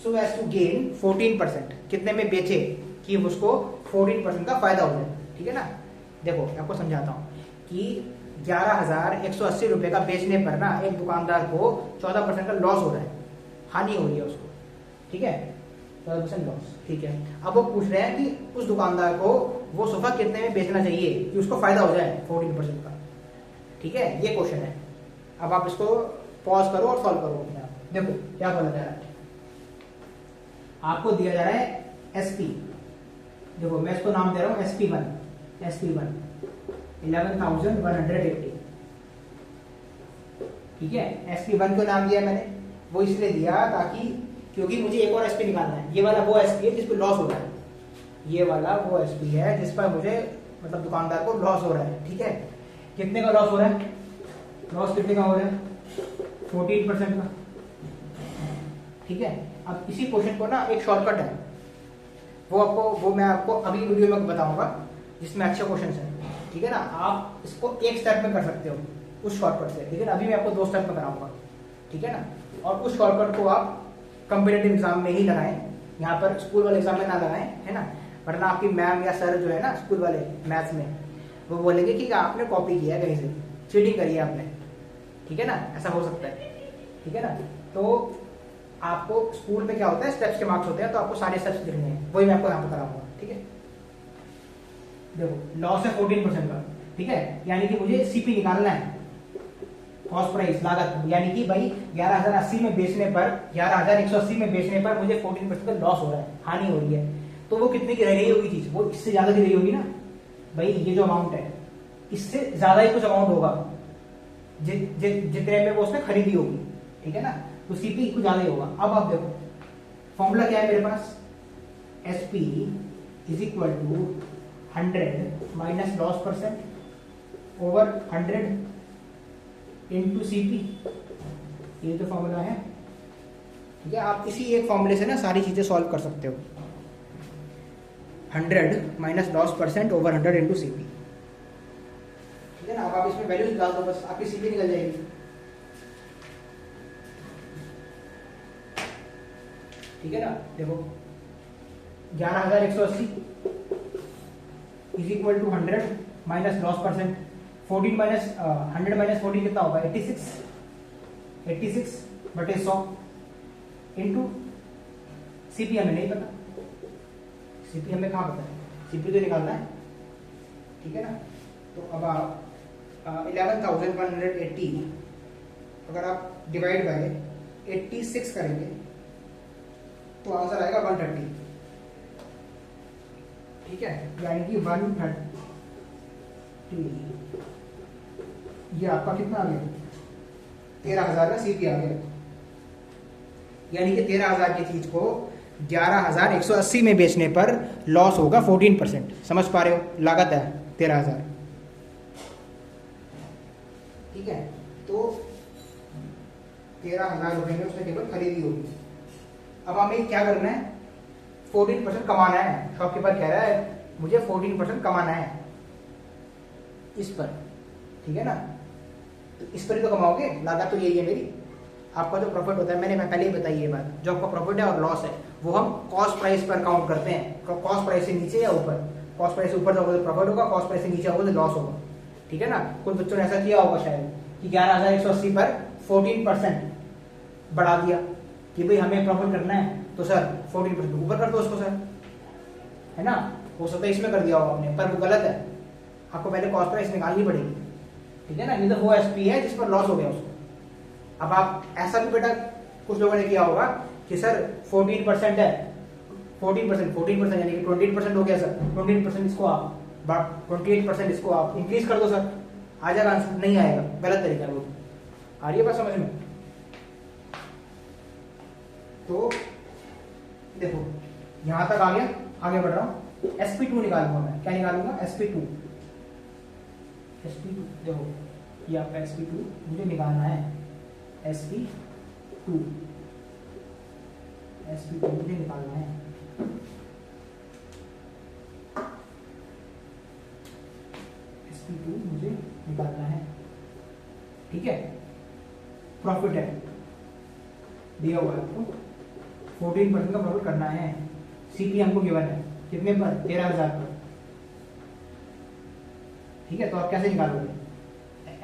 so as to gain 14%? कितने में बेचे कि उसको 14% का फायदा हो जाए, ठीक है ना। देखो आपको समझाता हूँ कि 11,180 रुपए का बेचने पर ना एक दुकानदार को 14% का लॉस हो रहा है, हानि हो रही है उसको, ठीक है, 14% लॉस, ठीक है। अब वो पूछ रहे हैं कि उस दुकानदार को वो सोफा कितने में बेचना चाहिए कि उसको फायदा हो जाए 14% का, ठीक है, ये क्वेश्चन है। अब आप इसको पॉज करो और सॉल्व करो अपने आप। देखो क्या बोला जा रहा है, आपको दिया जा रहा है SP, देखो मैं इसको नाम दे रहा हूँ SP1, 11,180, ठीक है। SP1 को नाम दिया मैंने, वो इसलिए दिया ताकि क्योंकि मुझे एक और SP निकालना है। ये वाला वो SP है जिस पर लॉस हो रहा है, ये वाला वो SP है जिस पर मुझे मतलब दुकानदार को लॉस हो रहा है, ठीक है। कितने का लॉस हो रहा है, लॉस कितने का हो रहा है, 14% का, ठीक है। अब इसी क्वेश्चन को ना एक शॉर्टकट है, वो मैं आपको अभी वीडियो में बताऊंगा जिसमें अच्छे क्वेश्चन है, ठीक है ना। आप इसको एक स्टेप में कर सकते हो उस शॉर्टकट से, लेकिन अभी मैं आपको 2 स्टेप में कराऊंगा, ठीक है ना। और उस शॉर्टकट को आप कॉम्पिटेटिव एग्जाम में ही लगाएं, यहाँ पर स्कूल वाले एग्जाम में ना लगाएं, है ना, वरना आपकी मैम या सर जो है ना स्कूल वाले मैथ्स में वो बोलेंगे कि आपने कॉपी किया है कहीं से, चीटिंग करी है आपने, ठीक है ना, ऐसा हो सकता है, ठीक है ना। तो आपको स्कूल में क्या होता है, स्टेप्स के मार्क्स होते हैं, तो आपको सारे स्टेप्स लिखने हैं, वही मैं आपको यहाँ पर कराऊंगा, ठीक है। देखो लॉस है 14% का, ठीक है, यानी कि मुझे CP निकालना है, कॉस्ट प्राइस लागत, यानी कि भाई 11,080 में बेचने पर 11,180 में बेचने पर मुझे 14% का लॉस हो रहा है, हानि हो रही है। तो वो कितने की रह रही होगी चीज, वो इससे ज्यादा की रही होगी ना भाई, ये जो अमाउंट है इससे ज्यादा ही कुछ अमाउंट होगा जितने में वो उसने खरीदी होगी, ठीक है ना, तो CP कुछ ज्यादा ही होगा। अब आप देखो फॉर्मूला क्या है मेरे पास, SP is equal to 100 minus loss percent over 100 into CP, ये जो फॉर्मूला है, ठीक है। आप इसी एक फॉर्मूले से ना सारी चीजें सॉल्व कर सकते हो, 100 minus loss percent over 100 into CP, ठीक है ना। अब आप इसमें वैल्यूज डाल दो, बस आपकी CP निकल जाएगी, ठीक है ना। देखो 11,180 is equal to 100 minus loss percent, 14 minus 100 minus 14 कितना होगा, 86 बटे 100 इंटू CP हमें नहीं पता, CP हमें कहाँ पता है, CP तो निकालना है, ठीक है ना। तो अब आप 11,180 अगर आप डिवाइड बाय 86 करेंगे तो आंसर आएगा 130, ठीक है, यानी कि 130, ये आपका कितना आ गया, 13,000 का CP आ गया, यानी कि 13,000 की चीज को 11,180 में बेचने पर लॉस होगा 14%, समझ पा रहे हो, लागत है 13,000, ठीक है। तो 13,000 रुपए में उसने केवल खरीदी होगी। अब हमें क्या करना है, 14% कमाना है, शॉपकीपर कह रहा है मुझे 14% कमाना है इस पर, ठीक है ना। तो इस पर ही तो कमाओगे, लागत तो यही है मेरी। आपका जो प्रॉफिट होता है, मैंने पहले ही बताई ये बात, जो आपका प्रॉफिट है और लॉस है वो हम कॉस्ट प्राइस पर काउंट करते हैं, कॉस्ट प्राइस से नीचे या ऊपर, कॉस्ट प्राइस से ऊपर जाओगे तो प्रॉफिट होगा, कॉस्ट प्राइस से नीचे होगा तो लॉस होगा, ठीक है ना। कुछ बच्चों ने ऐसा किया होगा शायद कि 11,180 पर 14% बढ़ा दिया कि भाई हमें प्रॉफिट करना है तो सर 14% ऊपर कर दो उसको सर, है ना, हो सकता है इसमें कर दिया होगा आपने, पर वो गलत है, आपको पहले कॉस्ट प्राइस निकालनी पड़ेगी, ठीक है ना। ये तो वो SP है जिस पर लॉस हो गया उसको। अब आप ऐसा भी बेटा कुछ लोगों ने किया होगा कि सर 14% है, 14% यानी कि 28% हो गया सर। 28% इसको आप 28% इसको आप इंक्रीज कर दो सर, आ जाएगा आंसर। नहीं आएगा, गलत तरीका है वो। आ रही है बात समझ में? तो देखो यहां तक आ गया, आगे बढ़ रहा हूं। sp2 निकालूंगा मैं। क्या निकालूंगा? sp2। देखो ये आपका sp2 मुझे निकालना है। sp2 मुझे निकालना है। sp2 मुझे निकालना है, ठीक है। प्रॉफिट है दिया हुआ है आपको, 14% का प्रॉफिट करना है। सीपी हमको गिवन है कितने पर? 13,000 पर, ठीक है। तो आप कैसे निकालोगे?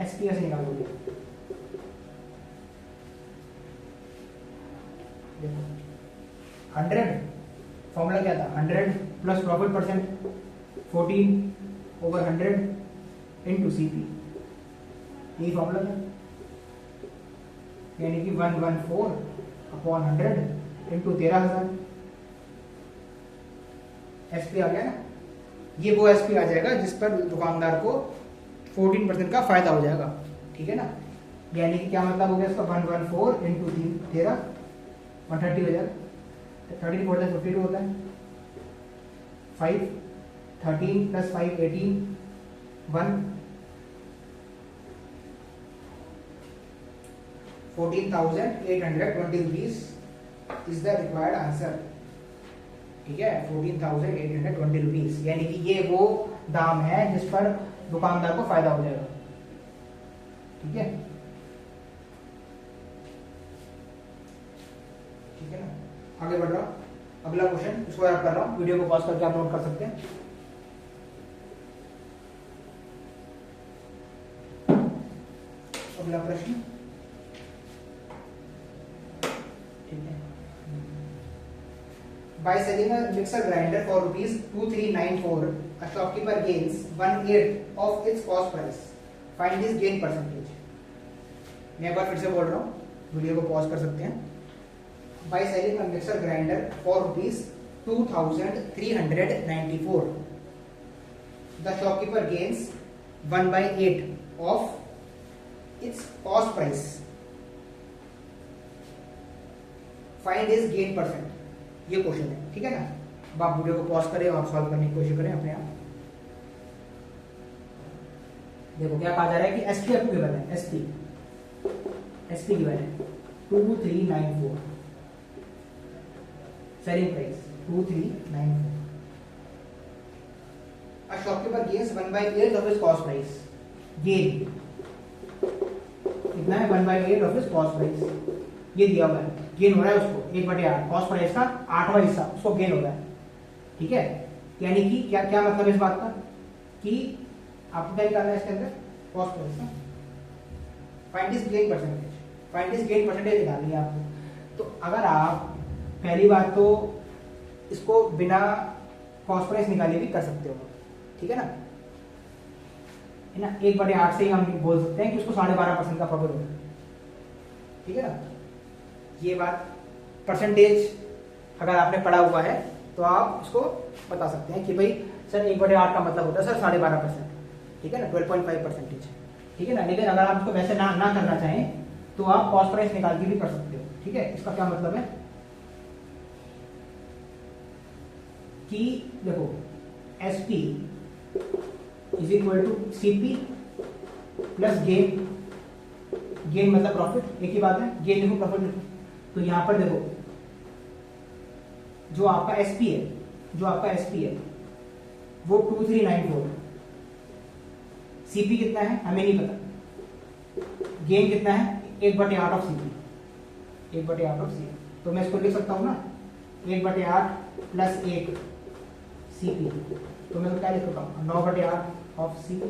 एसपी कैसे निकालोगे? देखो 100 फॉर्मूला क्या था? 100 plus profit percent 14/100 into CP, यही फॉर्मूला था। यानी कि 114/100 इंटू 13,000। एसपी आ गया ना? ये वो एसपी आ जाएगा जिस पर दुकानदार को 14% का फायदा हो जाएगा, ठीक है ना। यानी कि क्या मतलब हो गया इसका? 114 इंटू 13 130 हो जाएगा। 30 4 52 होता है। 5 13 plus 5 18 1 14,820 rupees is the required answer, ठीक है। 14,820 रुपीज, यानी कि ये वो दाम है जिस पर दुकानदार को फायदा हो जाएगा, ठीक है। ठीक है ना, आगे बढ़ रहा हूं। अगला क्वेश्चन इसको याद कर रहा हूं, वीडियो को पॉज करके आप नोट कर सकते हैं। अगला प्रश्न, ठीक है। By selling a mixer grinder for ₹2394, a shopkeeper gains 1/8 of its cost price. Find its gain percentage. मैं एक बार फिर से बोल रहा हूँ, वीडियो को पॉज कर सकते हैं। By selling a mixer grinder for ₹2,394, the shopkeeper gains 1/8 of its cost price. Find its gain percent. ये क्वेश्चन है, ठीक है ना। अब आप वीडियो को पॉज करें और सॉल्व करने की कोशिश करें अपने आप। देखो क्या कहा जा रहा है कि एसपी आपको गिवन है। एसपी गिवन है 2394, selling price 2394। A shopkeeper gains 1/8 of his cost price. Gain कितना है? 1/8 of his cost price, ये दिया हुआ है। गेन हो रहा है उसको 1/8, कॉस्ट प्राइस का 8वां हिस्सा उसको गेन हो रहा है, ठीक है। यानी कि क्या क्या मतलब इस बात का कि आपको क्या निकालना है इसके अंदर? कॉस्ट प्राइस का। Find this gain percentage, find this gain percentage निकालनी है आपको। तो अगर आप पहली बात तो इसको बिना कॉस्ट प्राइस निकाले भी कर सकते हो, ठीक है ना। 1/8 से ही हम बोल सकते हैं कि उसको 12.5% का प्रॉफिट होगा, ठीक है ना। ये बात परसेंटेज अगर आपने पढ़ा हुआ है तो आप उसको बता सकते हैं कि भाई सर 1/8 का मतलब होता है सर 12.5%, ठीक है ना, 12.5%, ठीक है ना। लेकिन अगर आप उसको वैसे ना करना चाहें तो आप कॉस्ट प्राइस निकाल के भी कर सकते हो, ठीक है। इसका क्या मतलब है कि देखो SP is equal to CP plus gain. Gain मतलब प्रॉफिट, एक ही बात है। गेन लिखो, प्रॉफिट लिखो। तो यहां पर देखो जो आपका एसपी है वो 2394, सीपी कितना है हमें नहीं पता, गेन कितना है 1/8 ऑफ सीपी, 1/8 ऑफ सीपी। तो मैं इसको लिख सकता हूं ना 1/8 प्लस 1 सीपी, तो मैं क्या लिख सकता हूं 9/8 ऑफ सीपी।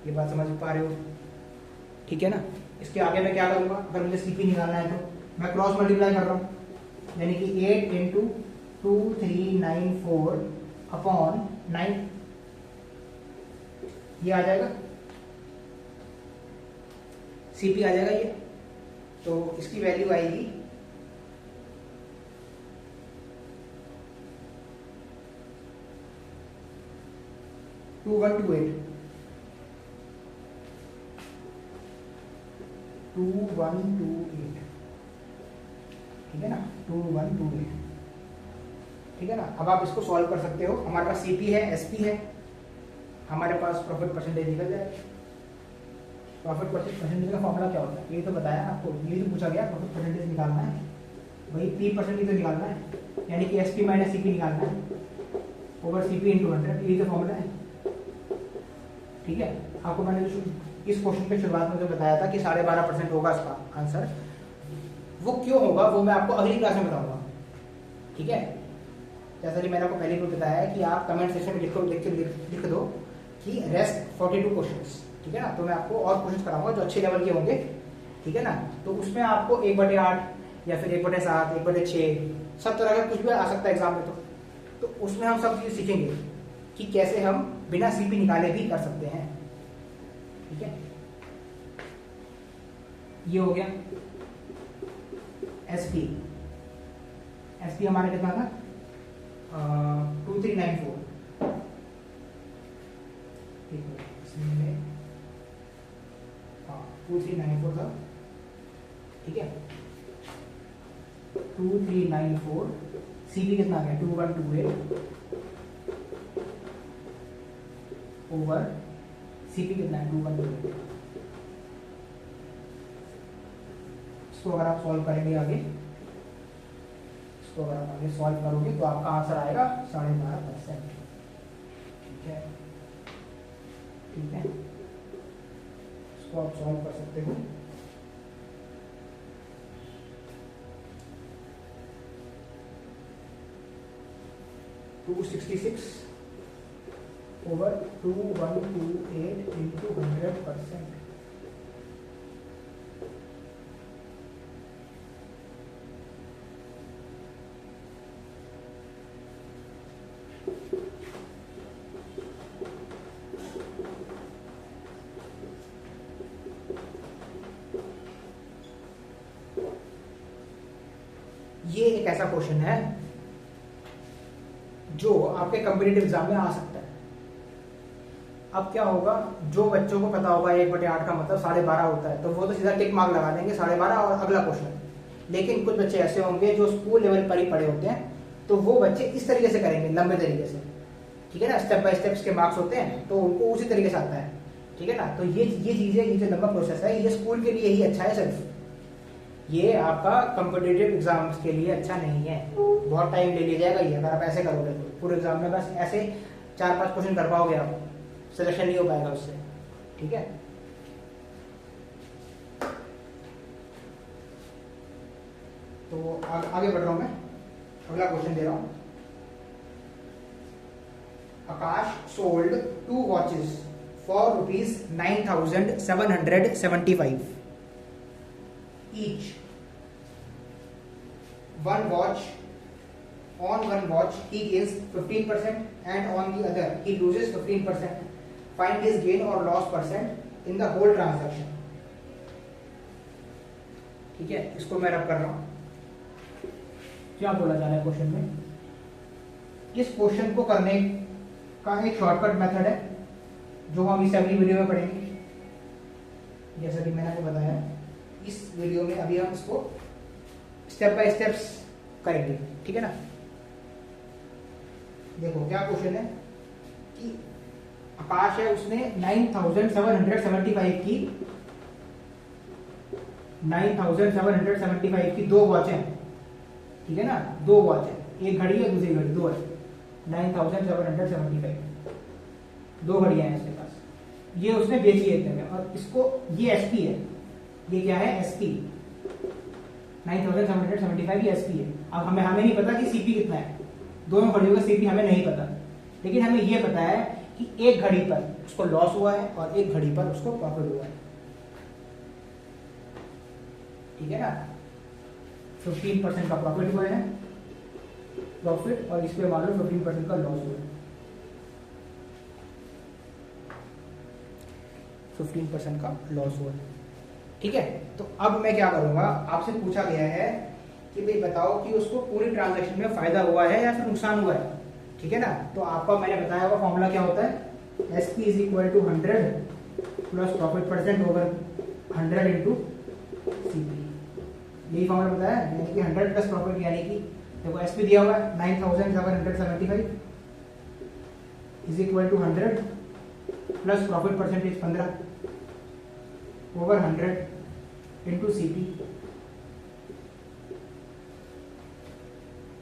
ये बात समझ पा रहे हो, ठीक है ना। इसके आगे मैं क्या करूंगा? अगर मुझे सीपी निकालना है तो मैं क्रॉस मल्टीप्लाई कर रहा हूं, यानी कि 8 इंटू 2394 अपॉन 9, ये आ जाएगा, सीपी आ जाएगा ये। तो इसकी वैल्यू आएगी 2128 ठीक है ना, 2128 ठीक है ना। अब आप इसको सॉल्व कर सकते हो। हमारे पास सीपी है, एसपी है, हमारे पास प्रॉफिट परसेंटेज निकल जाएगा। प्रॉफिट परसेंटेज का फॉर्मूला क्या होता है ये तो बताया आपको, ये तो पूछा गया, प्रॉफिट परसेंटेज निकालना है, वही 3% ही तो निकालना है, यानी कि एसपी माइनस सीपी निकालना है ओवर सीपी इंटू 100, यही तो फॉर्मूला है। ठीक है, आपको मैंने जो इस क्वेश्चन के शुरुआत में जो बताया था कि 12.5% होगा इसका आंसर, वो क्यों होगा वो मैं आपको अगली क्लास में बताऊंगा। ठीक है, जैसा कि मैंने आपको पहले भी बताया है कि आप कमेंट सेक्शन में लिख दो कि रेस्ट 42 क्वेश्चंस, ठीक है ना। तो मैं आपको और क्वेश्चंस कराऊंगा जो अच्छे लेवल के होंगे, ठीक है ना। तो उसमें आपको 1/8 या फिर 1/7 1/6 सब तरह का कुछ भी आ सकता है एग्जाम में। तो उसमें हम सब चीज सीखेंगे कि कैसे हम बिना सीपी निकाले भी कर सकते हैं। ठीक है, ये हो गया एसपी। एसपी हमारा कितना था 2394, ठीक है, इसमें हाँ 2394 था, ठीक है 2394। सीपी कितना आ गया 2128 ओवर सीपी कितना है 2128। इसको अगर आप सॉल्व करेंगे आगे, इसको अगर आप आगे सॉल्व करोगे तो आपका आंसर आएगा 12.5%। ठीक है, ठीक है, इसको आप सॉल्व कर सकते हो। Two 66 over 2128 into 100%। ये एक ऐसा क्वेश्चन है जो आपके कॉम्पिटिटिव एग्जाम में आ सकता है। अब क्या होगा, जो बच्चों को पता होगा 1/8 का मतलब 12.5 होता है, तो वो तो सीधा टिक मार्क लगा देंगे 12.5 और अगला क्वेश्चन। लेकिन कुछ बच्चे ऐसे होंगे जो स्कूल लेवल पर ही पढ़े होते हैं, तो वो बच्चे इस तरीके से करेंगे, लंबे तरीके से, ठीक है ना। स्टेप बाय स्टेप के मार्क्स होते हैं, तो उनको उसी तरीके से आता है, ठीक है ना। तो ये चीजें, ये जो लंबा प्रोसेस है, ये स्कूल के लिए ही अच्छा है सिर्फ, ये आपका कॉम्पिटिटिव एग्जाम्स के लिए अच्छा नहीं है। बहुत टाइम ले लिया जाएगा ये अगर आप ऐसे करोगे तो। पूरे एग्जाम में बस ऐसे 4-5 क्वेश्चन कर पाओगे आप, सिलेक्शन नहीं हो पाएगा उससे, ठीक है। तो आगे बढ़ रहा हूं मैं, अगला क्वेश्चन दे रहा हूं। Akash sold 2 watches for ₹9,775 each. One watch, on one watch he gains 15% and on the other he loses 15%. Find his gain or loss percent in the whole transaction. ठीक है, इसको मैं रब कर रहा हूं। क्या बोला जा रहा है क्वेश्चन में? इस क्वेश्चन को करने का एक शॉर्टकट मेथड है जो हम इस अगली वीडियो में पढ़ेंगे। जैसा कि मैंने आपको बताया, इस वीडियो में अभी हम इसको स्टेप बाय स्टेप्स करेंगे, ठीक है ना। देखो क्या क्वेश्चन है कि आकाश है, उसने 9,775 की 2 वॉच है, ठीक है ना। 2 वॉच है, एक घड़ी है दूसरी घड़ी, 2 है। 9,775 2 घड़ियां हैं इसके पास, ये उसने बेची है इतने में। और इसको ये एसपी है, ये क्या है एसपी, 9,775 ये एसपी है। अब हमें नहीं पता कि सीपी कितना है, दोनों घड़ियों का सीपी हमें नहीं पता, लेकिन हमें ये पता है कि एक घड़ी पर उसको लॉस हुआ है और एक घड़ी पर उसको प्रॉफिट हुआ है, ठीक है ना। 15% का प्रॉफिट हुआ है, प्रॉफिट, और इस पे मान लो 15% का लॉस हुआ है, 15% का लॉस हुआ है, ठीक है। तो अब मैं क्या करूंगा, आपसे पूछा गया है कि भाई बताओ कि उसको पूरी ट्रांजैक्शन में फायदा हुआ है या फिर नुकसान हुआ है, ठीक है ना। तो आपका मैंने बताया हुआ फॉर्मूला क्या होता है, S P is equal to 100 plus profit percent over 100 into C P. यही फॉर्मूला बताया, यानी कि 100 प्लस प्रॉफिट, यानी कि देखो एस पी दिया हुआ है 9775 is equal to 100 plus profit percentage 15 over 100 into C P.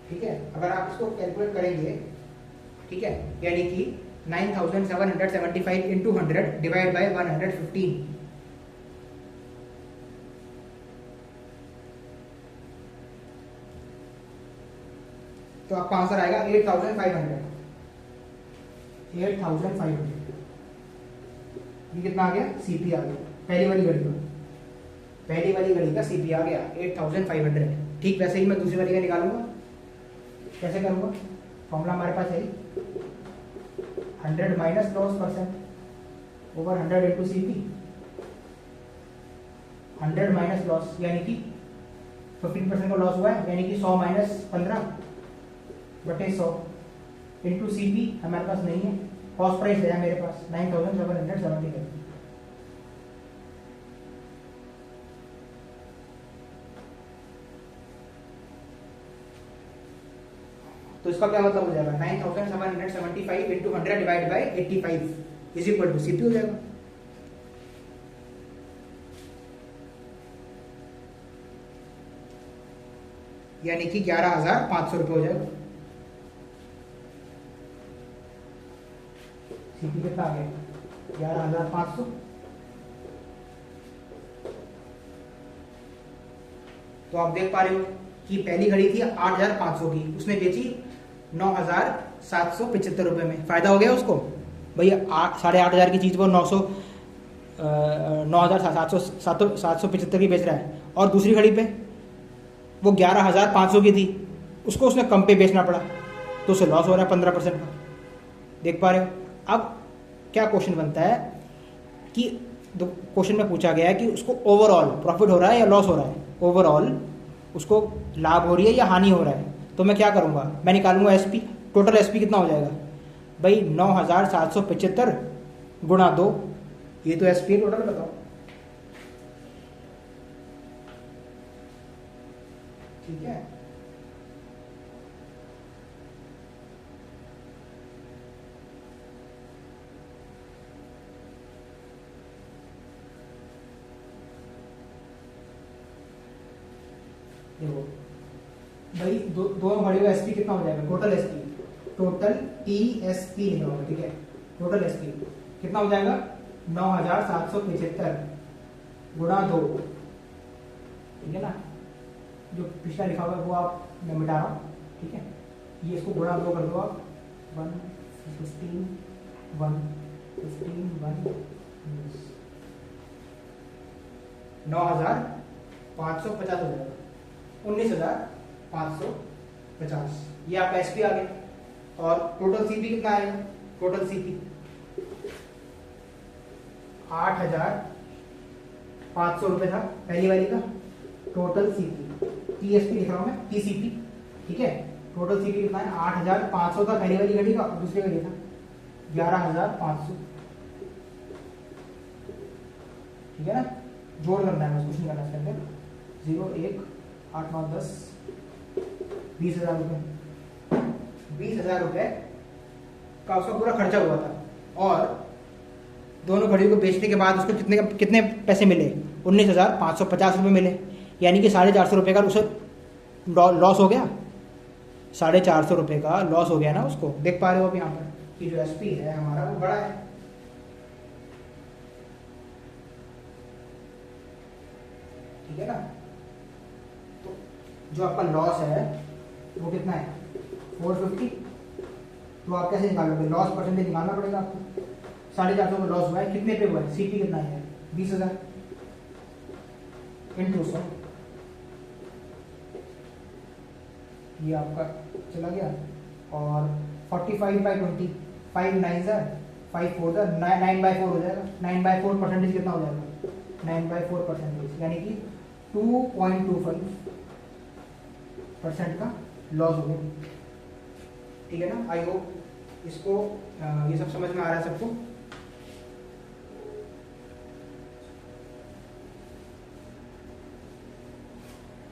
ठीक है, अगर आप इसको कैलकुलेट करेंगे, ठीक है, यानी कि 9775 इंटू 100 डिवाइड बाय 115, तो आपका आंसर आएगा 8500। ये कितना आ गया? सीपी आ गया, पहली वाली घड़ी का सीपी आ गया 8500। ठीक वैसे ही मैं दूसरी वाली का निकालूंगा। कैसे करूंगा? फॉर्मूला हमारे पास है 100 minus loss percent over 100 into CP. 100 minus loss यानी कि 15% का लॉस हुआ है, यानी कि 100 माइनस 15 बटे 100 इंटू सीपी हमारे पास नहीं है, कॉस्ट प्राइस है मेरे पास 9775। तो इसका क्या मतलब हो जाएगा? 9775 into 100 divide by 85 is equal to CP हो जाएगा। यानी कि 11,500 रुपये हो जाएगा। सीपी कितना आ गया? 11,500। तो आप देख पा रहे हो कि पहली घड़ी थी 8,500 की, उसने बेची 9,775 रुपये में। फायदा हो गया उसको भैया। 8,500 की चीज वो 9,775 की बेच रहा है, और दूसरी घड़ी पे वो 11,500 की थी, उसको उसने कम पे बेचना पड़ा, तो उसे लॉस हो रहा है 15% का। देख पा रहे हो? अब क्या क्वेश्चन बनता है कि क्वेश्चन में पूछा गया है कि उसको ओवरऑल प्रॉफिट हो रहा है या लॉस हो रहा है, ओवरऑल उसको लाभ हो रही है या हानि हो रहा है। तो मैं क्या करूंगा? मैं निकालूंगा एसपी। टोटल एसपी कितना हो जाएगा भाई? 9,775 गुणा 2, ये तो एसपी टोटल। बताओ। ठीक है, देखो भाई दोनों घड़ी का एसपी कितना हो जाएगा? टोटल टीएसपी लिखा होगा। ठीक है, टोटल एसपी कितना हो जाएगा? 9,775 गुणा 2। ठीक है ना, जो पिछला लिखा हुआ है वो आप मैं मिटा रहा हूँ। ठीक है, ये इसको गुणा 2 कर दो आप। 115 9,550 हो जाएगा। 19,550 ये आपका एसपी आ गया। और टोटल सीपी कितना आएगा? टोटल सीपी 8,500 रुपए था पहली वाली का। टोटल सीपी, टीएसपी लिख रहा हूं मैं, टीसीपी। ठीक है, टोटल सीपी कितना है? 8,500 था पहली वाली घड़ी का, और दूसरी घड़ी था 11,500। ठीक है ना, जोड़ करना है, बस कुछ नहीं करना इसके अंदर। 0, 1, 8, 9, 10, 20,000 रुपये। 20,000 रुपये का उसका पूरा खर्चा हुआ था, और दोनों घड़ियों को बेचने के बाद उसको कितने पैसे मिले? 19,550 रुपये मिले। यानी कि 450 रुपये का उसे लॉस हो गया। 450 रुपये का लॉस हो गया ना उसको। देख पा रहे हो आप यहाँ पर कि जो एसपी है हमारा वो बड़ा है। ठीक है ना, तो जो आपका लॉस है वो कितना है? 450। तो आप कैसे निकालोगे? लॉस परसेंटेज निकालना पड़ेगा आपको। 450 का लॉस हुआ है, कितने पे हुआ है? सीपी कितना है? 20,000 इंटू 100। ये आपका चला गया। और 45/20, 5 9 5 4 9/4 हो जाएगा। 9/4 परसेंटेज कितना हो जाएगा? 9/4 परसेंटेज यानी कि 2.25% का लॉस हो गया। ठीक है ना, आई होप इसको ये सब समझ में आ रहा है सबको?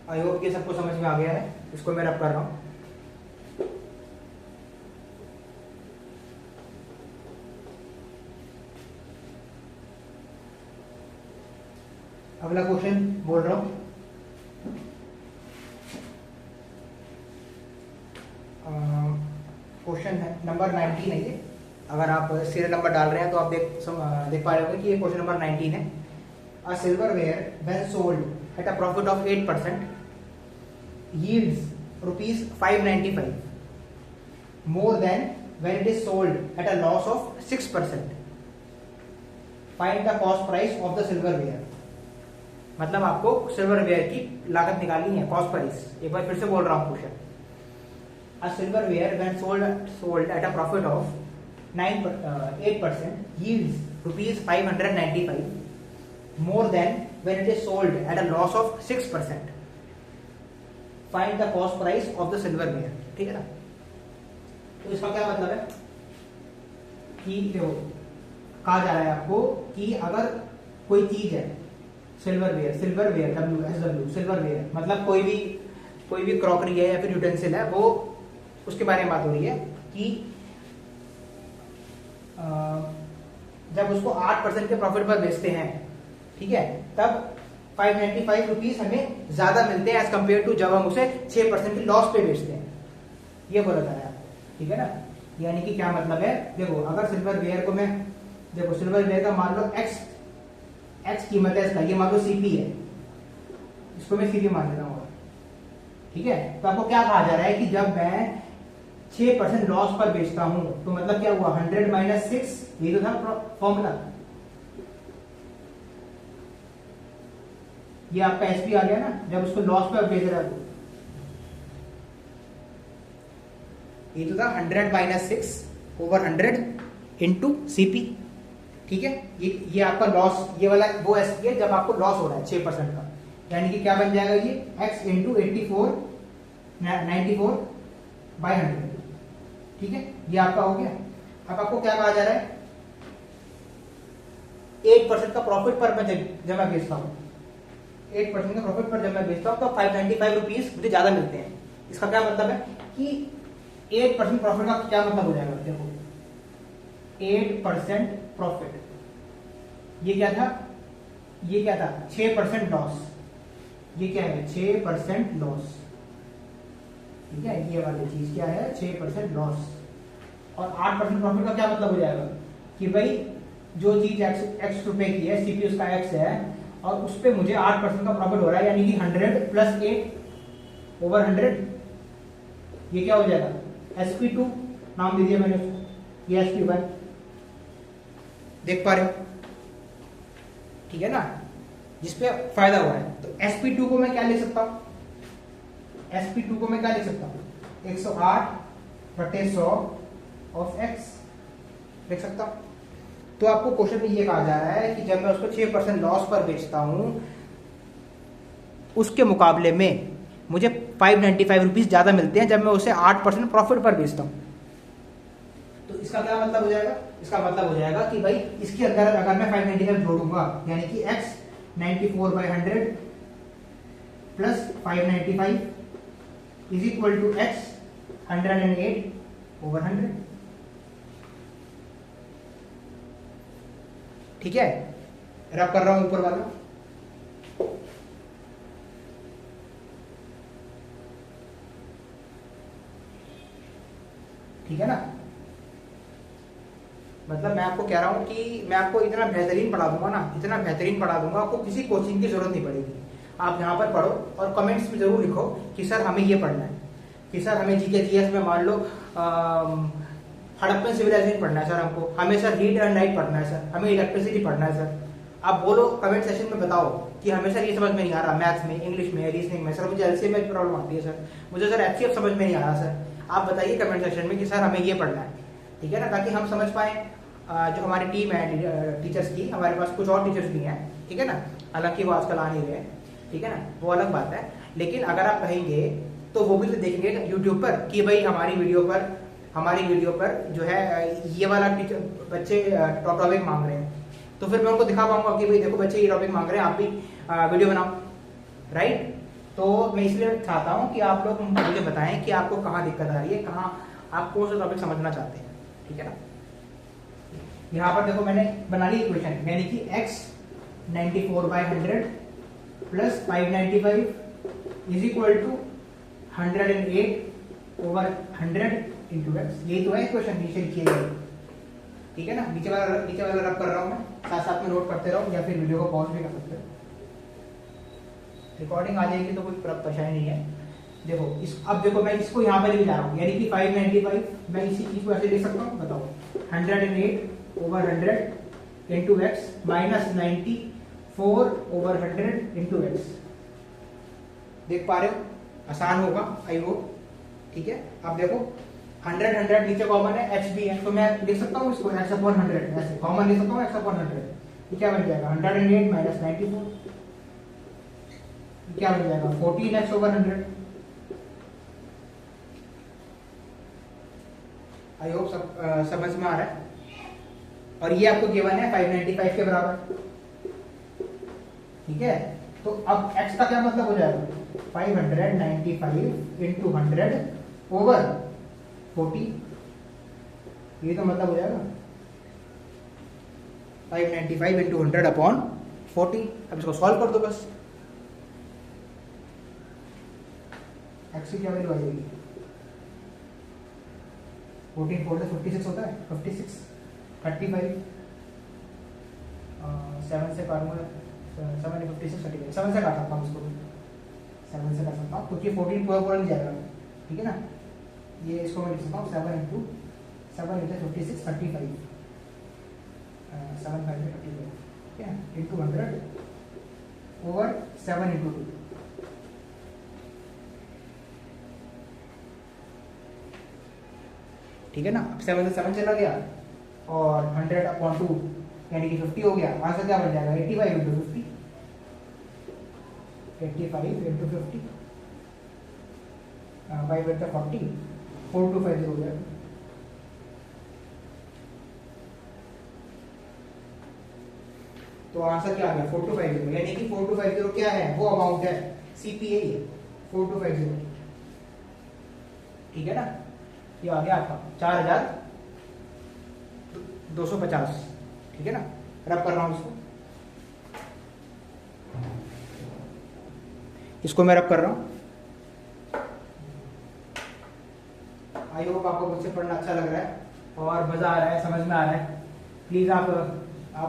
आई होप ये सबको समझ में आ गया है। इसको मैं रब कर रहा हूँ। अगला क्वेश्चन बोल रहा हूँ। क्वेश्चन है नंबर 19 है ये। अगर आप सीरियल नंबर डाल रहे हैं तो आप देख पा रहे होंगे कि ये क्वेश्चन नंबर 19 है। A silverware when sold at a profit of 8% yields rupees 595 more than when it is sold at a loss of 6%. Find the cost price of the silverware. मतलब आपको सिल्वरवेयर की लागत निकालनी है, कॉस्ट प्राइस। एक बार फिर से बोल रहा हूँ question. A silverware when sold at a profit of 8% yields rupees 595 more than when it is sold at a loss of 6%. Find the cost price of the silverware. ठीक है ना? तो इसका क्या मतलब है कि देखो कहा जा रहा है आपको कि अगर कोई चीज है सिल्वरवेयर WSW सिल्वरवेयर मतलब कोई भी क्रॉकरी है या फिर यूटेंसिल है, वो उसके बारे में बात हो रही है कि जब उसको 8% के प्रॉफिट पर बेचते हैं, ठीक है, तब 595 रुपीज हमें ज्यादा मिलते हैं एज कम्पेयर टू जब हम उसे 6% की लॉस पे बेचते हैं। ये बोला जा रहा है, ठीक है ना? यानी कि क्या मतलब है, देखो अगर सिल्वरवेयर को मैं देखो सिल्वरवेयर का मान लो एक्स कीमत है इसका, ये मान लो सीपी है, इसको मैं सीपी मान लेता हूँ, ठीक है? तो आपको क्या कहा जा रहा है कि जब मैं 6% लॉस पर बेचता हूं तो मतलब क्या हुआ, 100 माइनस 6, ये तो था फॉर्मूला। ये आपका एसपी आ गया ना, जब उसको लॉस पर बेच रहा है तो ये तो था 100 माइनस 6 ओवर 100 इंटू सीपी, ठीक है? ये आपका लॉस, ये वाला वो एसपी है जब आपको लॉस हो रहा है 6% का, यानी कि क्या बन जाएगा ये x इंटू 94 बाई 100, ठीक है? ये आपका हो गया। अब आपको क्या कहा जा रहा है, 8% का प्रॉफिट पर मैं जब मैं बेचता हूँ, 8% का प्रॉफिट पर जब मैं बेचता हूँ तो 595 रुपीज मुझे ज्यादा मिलते हैं। इसका क्या मतलब है कि 8% प्रॉफिट का क्या मतलब हो जाएगा, देखो 8% प्रॉफिट, ये क्या था 6% लॉस, ये क्या है 6% लॉस, ठीक है? ये वाली चीज क्या है 6% लॉस। और 8% प्रॉफिट का क्या मतलब हो जाएगा कि भाई जो चीज x रुपए की है, सीपी उसका x है और उस पे मुझे 8% का प्रॉफिट हो रहा है, यानी कि 100 प्लस 8 ओवर 100, ये क्या हो जाएगा SP2 नाम दे दिया मैंने उसको, ये SP1 देख पा रहे हो, ठीक है ना, जिसपे फायदा हो रहा है। तो SP2 को मैं क्या ले सकता हूं, SP2 को मैं क्या लिख सकता हूं 108/100 ऑफ x लिख सकता हूं। तो आपको क्वेश्चन में ये कहा जा रहा है कि जब मैं उसको 6% लॉस पर बेचता हूं, उसके मुकाबले में मुझे 595 रुपीज ज्यादा मिलते हैं जब मैं उसे 8% प्रॉफिट पर बेचता हूं। तो इसका क्या मतलब हो जाएगा, इसका मतलब हो जाएगा कि भाई इसके अंदर अगर मैं 595 जोड़ूंगा, यानी कि x 94/100 plus 595 is equal to x 108 over 100, ठीक है? रब कर रहा हूं ऊपर वाला, ठीक है ना? मतलब मैं आपको कह रहा हूं कि मैं आपको इतना बेहतरीन पढ़ा दूंगा ना, इतना बेहतरीन पढ़ा दूंगा, आपको किसी कोचिंग की जरूरत नहीं पड़ेगी। आप यहाँ पर पढ़ो और कमेंट्स में जरूर लिखो कि सर हमें ये पढ़ना है, कि सर हमें जीके जीएस में मान लो हड़प्पन सिविलाइजेशन पढ़ना है सर, हमें सर रीड एंड राइट पढ़ना है सर, हमें इलेक्ट्रिसिटी पढ़ना है सर। आप बोलो कमेंट सेशन में, बताओ कि हमें सर ये समझ में नहीं आ रहा, मैथ्स में, इंग्लिश में, रीजनिंग में, सर मुझे एलसीएम में प्रॉब्लम आती है सर, मुझे सर एचसीएफ समझ में नहीं आ रहा सर। आप बताइए कमेंट सेक्शन में कि सर हमें ये पढ़ना है, ठीक है ना, ताकि हम समझ पाए। जो हमारी टीम है टीचर्स की, हमारे पास कुछ और टीचर्स भी हैं, ठीक है ना, हालांकि वो आजकल आ नहीं रहे, ठीक है ना, वो अलग बात है। लेकिन अगर आप कहेंगे तो वो भी तो देखेंगे यूट्यूब पर कि भाई हमारी वीडियो पर हमारी वीडियो पर जो है ये वाला बच्चे टॉपिक मांग रहे हैं, तो फिर मैं उनको दिखा पाऊंगा कि भाई देखो बच्चे ये टॉपिक मांग रहे हैं, आप भी वीडियो बनाओ, राइट। तो मैं इसलिए चाहता हूँ कि आप लोग मुझे बताएं कि आपको कहाँ दिक्कत आ रही है, कहाँ आप कौन सा टॉपिक समझना चाहते हैं, ठीक है ना। यहाँ पर देखो मैंने बना ली इक्वेशन, यानी कि x 94/100 plus 595 is equal to 108/100 into x. यही तो है इक्वेशन नीचे लिखी है, ठीक है ना। नीचे वाला रब कर रहा हूँ मैं, साथ साथ में नोट करते रहो या फिर वीडियो को पॉज भी कर सकते हो, रिकॉर्डिंग आ जाएगी तो कोई परेशानी नहीं है। देखो अब देखो मैं इसको यहाँ पर लेके जा रहा हूँ, यानी कि 595 मैं इसी चीज को ऐसे लिख सकता हूँ, बताओ 108/100 into x minus 94/100 into x. देख पा रहे हो, आसान होगा आई होप, ठीक है। अब देखो 100 नीचे कॉमन है, एच भी है, तो मैं लिख सकता हूँ इसको x/100, ऐसे कॉमन लिख सकता हूँ x/100। ये क्या बन जाएगा 108 माइनस 94, क्या बन जाएगा 14x/100। आई होप समझ में आ रहा है। और ये आपको गिवन है 595 के बराबर, ठीक है। तो अब x का क्या मतलब हो जाएगा 595 इंटू 100/40, ये तो मतलब हो जाएगा 595 इंटू 100/40। अब इसको सॉल्व कर दो बस, x की क्या वैल्यू आ जाएगी 14 4 56 होता है, 56 35 7 से काटूंगा, 7 56 35 7 से काट सकता हूँ इसको, 7 से काट सकता हूँ क्योंकि 14 पूरा नहीं जाएगा, ठीक है ना। ये इसको मैं लिख सकता हूँ 7 इंटू 56 35 7 5 35, ठीक है, इंटू 100/7 इंटू 2। ठीक है ना। अब 7 से 7 चला गया और 100/2 यानी कि 50 हो गया। आंसर क्या बन जाएगा 85 इंटू 50, 85 इंटू 50 5 इंटू 40 4250 हो जाएगा। तो आंसर क्या आ गया 4250, यानी कि 4250 क्या है, वो अमाउंट है, सीपीए है 4250, ठीक है ना। ये आ गया आपका 4250, ठीक है ना। रब कर रहा हूं इसको मैं रब कर रहा हूं। आई होप आपको मुझसे पढ़ना अच्छा लग रहा है और मजा आ रहा है, समझ में आ रहा है। प्लीज आप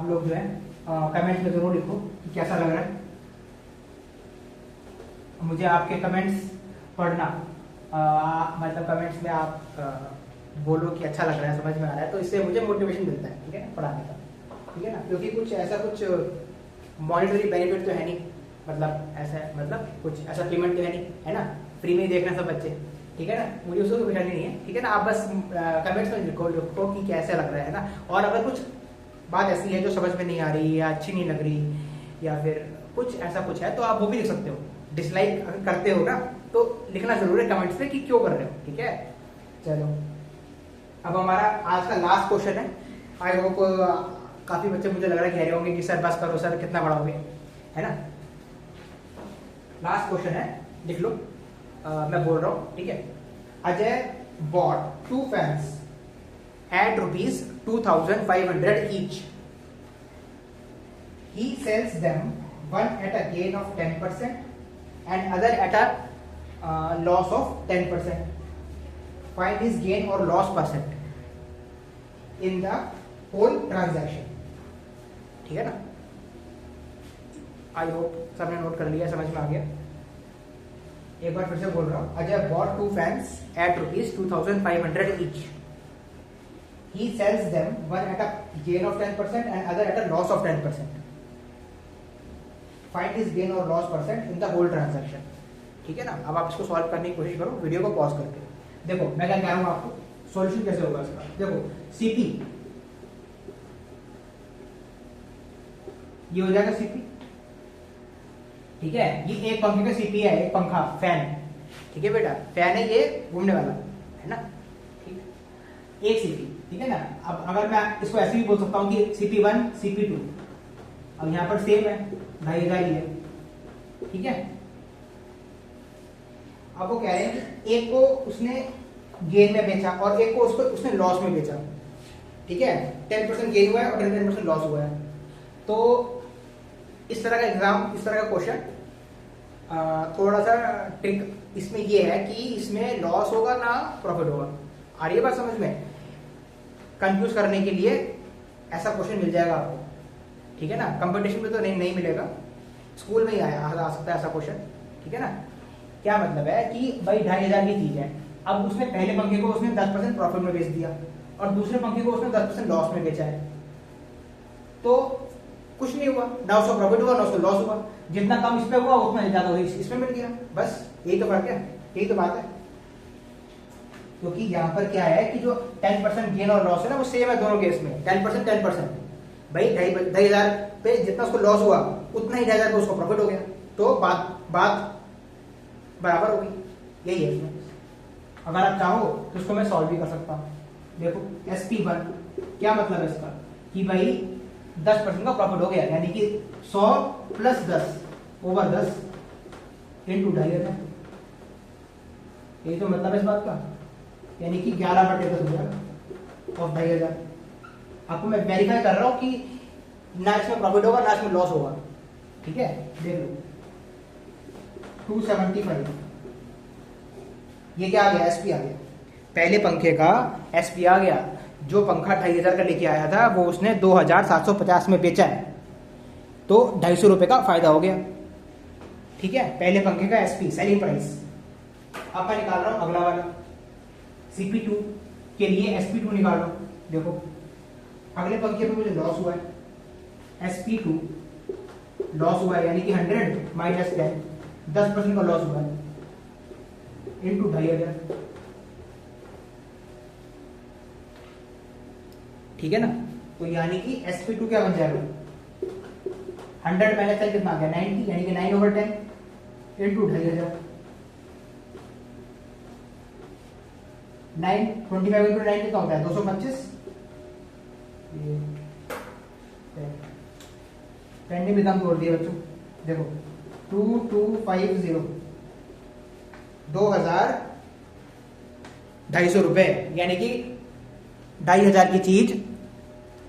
लोग जो है कमेंट्स में जरूर लिखो कि कैसा लग रहा है। मुझे आपके कमेंट्स पढ़ना, मतलब कमेंट्स में आप बोलो कि अच्छा लग रहा है, समझ में आ रहा है, तो इससे मुझे मोटिवेशन मिलता है, ठीक है ना, पढ़ाने का, ठीक है ना। क्योंकि कुछ मॉनिटरी बेनिफिट तो है नहीं, मतलब कुछ ऐसा पेमेंट तो है नहीं, है ना, फ्री में ही देखना सब बच्चे, ठीक है ना। मुझे उसको परेशानी नहीं है, ठीक है ना। आप बस कमेंट्स में लिखो कि कैसा लग रहा है ना। और अगर कुछ बात ऐसी है जो समझ में नहीं आ रही या अच्छी नहीं लग रही या फिर कुछ ऐसा कुछ है तो आप वो भी लिख सकते हो। डिसलाइक अगर करते हो ना तो लिखना जरूर है कमेंट्स में कि क्यों कर रहे हो, ठीक है। चलो अब हमारा आज का लास्ट क्वेश्चन है। आई होप काफी बच्चे मुझे लग रहा है कह रहे होंगे कि सर बस करो सर, कितना पढ़ाओगे, है ना। लास्ट क्वेश्चन है, लिख लो, मैं बोल रहा हूँ, ठीक है। Ajay bought 2 fans at ₹2,500 each. He sells them, one at a gain of 10% and other at a loss of 10%. Find his gain or loss percent in the whole transaction. ठीक है ना। आई होप सबने नोट कर लिया, समझ में आ गया। एक बार फिर से बोल रहा हूँ, Ajay bought 2 fans at ₹2,500 each. He sells them, one at a gain of 10% and other at a loss of 10%. Find his gain or loss percent in the whole transaction. ठीक है ना। अब आप इसको सॉल्व करने की कोशिश करो वीडियो को पॉज करके। देखो मैं क्या कह रहा हूँ आपको, सॉल्यूशन कैसे होगा इसका। देखो सीपी, ये हो जाएगा सीपी, ठीक है। ये एक पंखे का सीपी है, एक पंखा फैन, ठीक है बेटा, फैन है ये घूमने वाला, है ना, ठीक। एक सीपी, ठीक है ना। अब अगर मैं इसको ऐसे भी बोल सकता हूँ कि CP1 CP2, अब यहाँ पर सेम है 2500 ही है, ठीक है। अब वो कह रहे हैं कि एक को उसने गेन में बेचा और एक को उसको उसने लॉस में बेचा, ठीक है। 10% गेन हुआ है और 10% लॉस हुआ है। तो इस तरह का एग्जाम, इस तरह का क्वेश्चन, थोड़ा सा ट्रिक इसमें ये है कि इसमें लॉस होगा ना प्रॉफिट होगा। आ रही है बात समझ में? कंफ्यूज करने के लिए ऐसा क्वेश्चन मिल जाएगा आपको, ठीक है ना। कंपटीशन में तो नहीं मिलेगा, स्कूल में ही आ सकता है ऐसा क्वेश्चन, ठीक है ना। क्या मतलब है कि भाई 2500 की चीज है, अब उसने पहले पंखे को उसने 10% प्रॉफिट में बेच दिया और दूसरे पंखे को उसने 10% लॉस में बेचा है, तो कुछ नहीं हुआ, ना उसको प्रॉफिट हुआ ना उसको लॉस हुआ। जितना कम इस पे हुआ उतना ज्यादा इसमें मिल गया, बस यही तो फर्क है, यही तो बात है। क्योंकि यहाँ पर क्या है कि जो 10% गेन और लॉस है ना वो सेम है दोनों केस में, 10% भाई 2500 पे जितना उसको लॉस हुआ उतना ही 2500 पे उसको प्रॉफिट हो गया, तो बात बराबर होगी, यही है इसमें। अगर आप चाहो तो इसको मैं सॉल्व भी कर सकता हूँ। देखो SP1 क्या मतलब है इसका कि भाई 10% का प्रॉफिट हो गया, यानी कि 100 + 10 / 10 × 2500, यही तो मतलब है इस बात का, यानी कि 11/10 हो जाएगा और 2500। आपको मैं वेरीफाई कर रहा हूँ कि ना इसमें प्रॉफिट होगा ना इसमें लॉस होगा, ठीक है। देख लो 275, ये क्या आ गया, SP आ गया, पहले पंखे का SP आ गया। जो पंखा 2500 का लेके आया था वो उसने 2750 में बेचा है, तो 250 रुपए का फायदा हो गया, ठीक है। पहले पंखे का SP सेलिंग प्राइस। अब मैं निकाल रहा हूं अगला वाला, CP2 के लिए SP2 निकाल रहा हूं। देखो अगले पंखे पे मुझे लॉस हुआ है, SP2 लॉस हुआ है, यानी कि 100 - 10, 10% का लॉस हुआ है, × 2500, ठीक है ना। तो यानी कि SP2 क्या बन जाएगा, 100 - 10 कितना आ गया, 90, यानी कि 9/10 × 2500, 25 × 9 कितना होता है, 225। पेन ने भी दाम तोड़ दिया बच्चों, देखो 2250, 2250 रुपए, यानी कि 2500 की चीज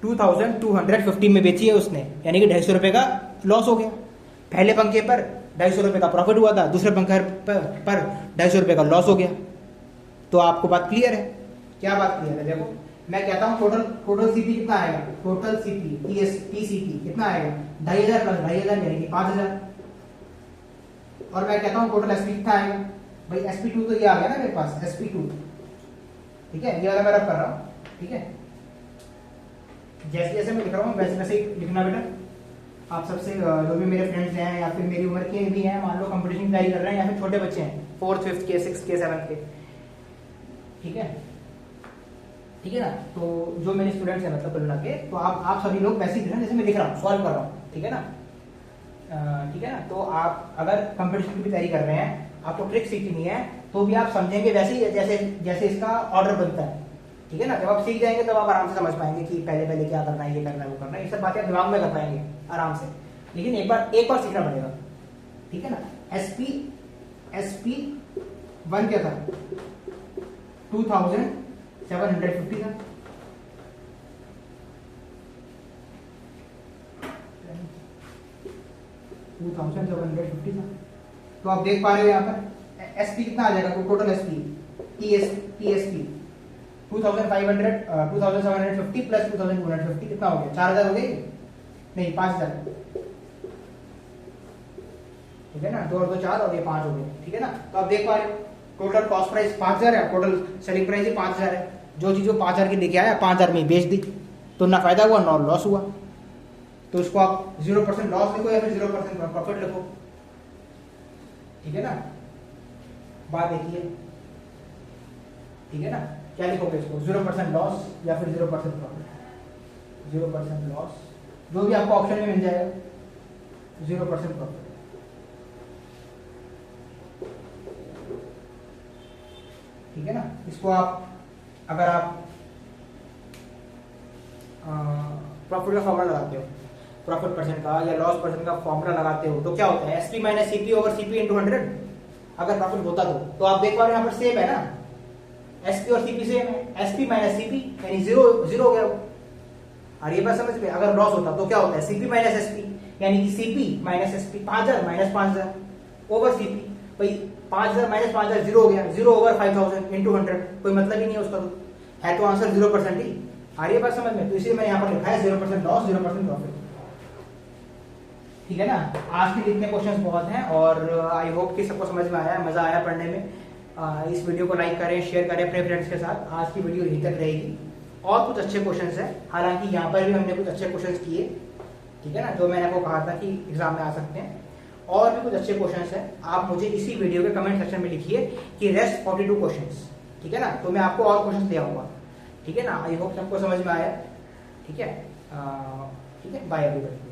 2250 में बेची है उसने, यानी कि 250 रुपए का लॉस हो गया। पहले पंखे पर 250 रुपए का प्रॉफिट हुआ था, दूसरे पंखे पर 250 रुपए का लॉस हो गया। तो आपको बात क्लियर है? क्या बात क्लियर है? देखो मैं कहता हूं टोटल CP कितना आएगा, टोटल CP TCP कितना आएगा, 2500 + 2500 यानी कि 5000। और मैं कहता हूं टोटल SP कितना आएगा, भाई SP2 तो ये आ गया ना मेरे पास, SP2, ठीक है। ये वाला मैं रब कर रहा हूं, ठीक है। जैसे जैसे मैं लिख रहा हूँ वैसे वैसे ही लिखना बेटा। आप सबसे जो भी मेरे फ्रेंड्स हैं या फिर मेरी उम्र के भी हैं, मान लो कंपटीशन की तैयारी कर रहे हैं या फिर छोटे बच्चे हैं 4th 5th के 6th के 7th के, ठीक है, ठीक है ना। तो जो मेरे स्टूडेंट्स हैं मतलब कुल के, तो आप सभी लोग वैसे ही लिखना जैसे मैं लिख रहा हूँ, सॉल्व कर रहा हूँ, ठीक है ना। ठीक है ना। तो आप अगर कंपटीशन की भी तैयारी कर रहे हैं, आपको ट्रिक सीखनी है, तो भी आप समझेंगे वैसे ही जैसे जैसे इसका ऑर्डर बनता है, ठीक है ना। जब आप सीख जाएंगे तब आप आराम से समझ पाएंगे कि पहले क्या करना है, ये करना है, वो करना है, ये सब बातें दिमाग में कर पाएंगे आराम से। लेकिन एक बार सीखना पड़ेगा, ठीक है ना। SP1 क्या था, 2750 था, तो आप देख पा रहे हो यहाँ पर SP कितना आ जाएगा, टोटल SP TSP 2500 2750 + 2250 कितना हो गया, 4000 हो गई, नहीं 5000, ठीक है ना। 2 और 2 4 और ये 5 हो गए, ठीक है ना। तो आप देख पा रहे हो टोटल कॉस्ट प्राइस 5000 है, टोटल सेलिंग प्राइस 5000 है। जो चीज 5000 की लेके आया 5000 में बेच दी, तो ना फायदा हुआ ना लॉस हुआ। तो इसको आप 0% लॉस लिखो या फिर 0% प्रॉफिट लिखो, ठीक है ना। बात एक ही है, ठीक है ना। क्या लिखोगे इसको, 0% लॉस या फिर 0% प्रॉफिट, 0% लॉस, जो भी आपको ऑप्शन में मिल जाएगा, 0% प्रॉफिट, ठीक है ना। इसको आप अगर आप प्रॉफिट का फॉर्मूला लगाते हो, प्रॉफिट परसेंट का या लॉस परसेंट का फॉर्मूला लगाते हो, तो क्या होता है SP minus CP over CP into 100। अगर प्रॉफिट होता तो आप देख पा रहे हो यहाँ पर सेम है ना, एसपी और सीपी सेम है, एसपी माइनस सीपी यानी जीरो जीरो हो गया वो। और ये बात समझ में, अगर लॉस होता तो क्या होता है सीपी माइनस एसपी यानी कि CP minus SP, 5000 minus 5000 over CP. भाई 5000 माइनस 5000 जीरो हो गया, जीरो ओवर 5000 इंटू 100, कोई मतलब ही नहीं है उसका, तो है तो आंसर 0% ही। आ रही है बात समझ में, तो इसलिए मैंने यहाँ पर लिखा है 0% लॉस 0% प्रॉफिट। ठीक है ना। आज के इतने क्वेश्चंस बहुत हैं और आई होप कि सबको समझ में आया, मजा आया पढ़ने में। इस वीडियो को लाइक करें, शेयर करें अपने फ्रेंड्स के साथ। आज की वीडियो यहीं तक रहेगी, और कुछ अच्छे क्वेश्चंस हैं, हालांकि यहाँ पर भी हमने कुछ अच्छे क्वेश्चंस किए, ठीक है ना, जो मैंने आपको कहा था कि एग्जाम में आ सकते हैं। और भी कुछ अच्छे क्वेश्चंस हैं, आप मुझे इसी वीडियो के कमेंट सेक्शन में लिखिए कि रेस्ट 42 क्वेश्चंस, ठीक है ना, तो मैं आपको और क्वेश्चंस ले आऊंगा। ठीक है ना। आई होप सबको समझ में आया। ठीक है, ठीक है, बाय एवरीबॉडी।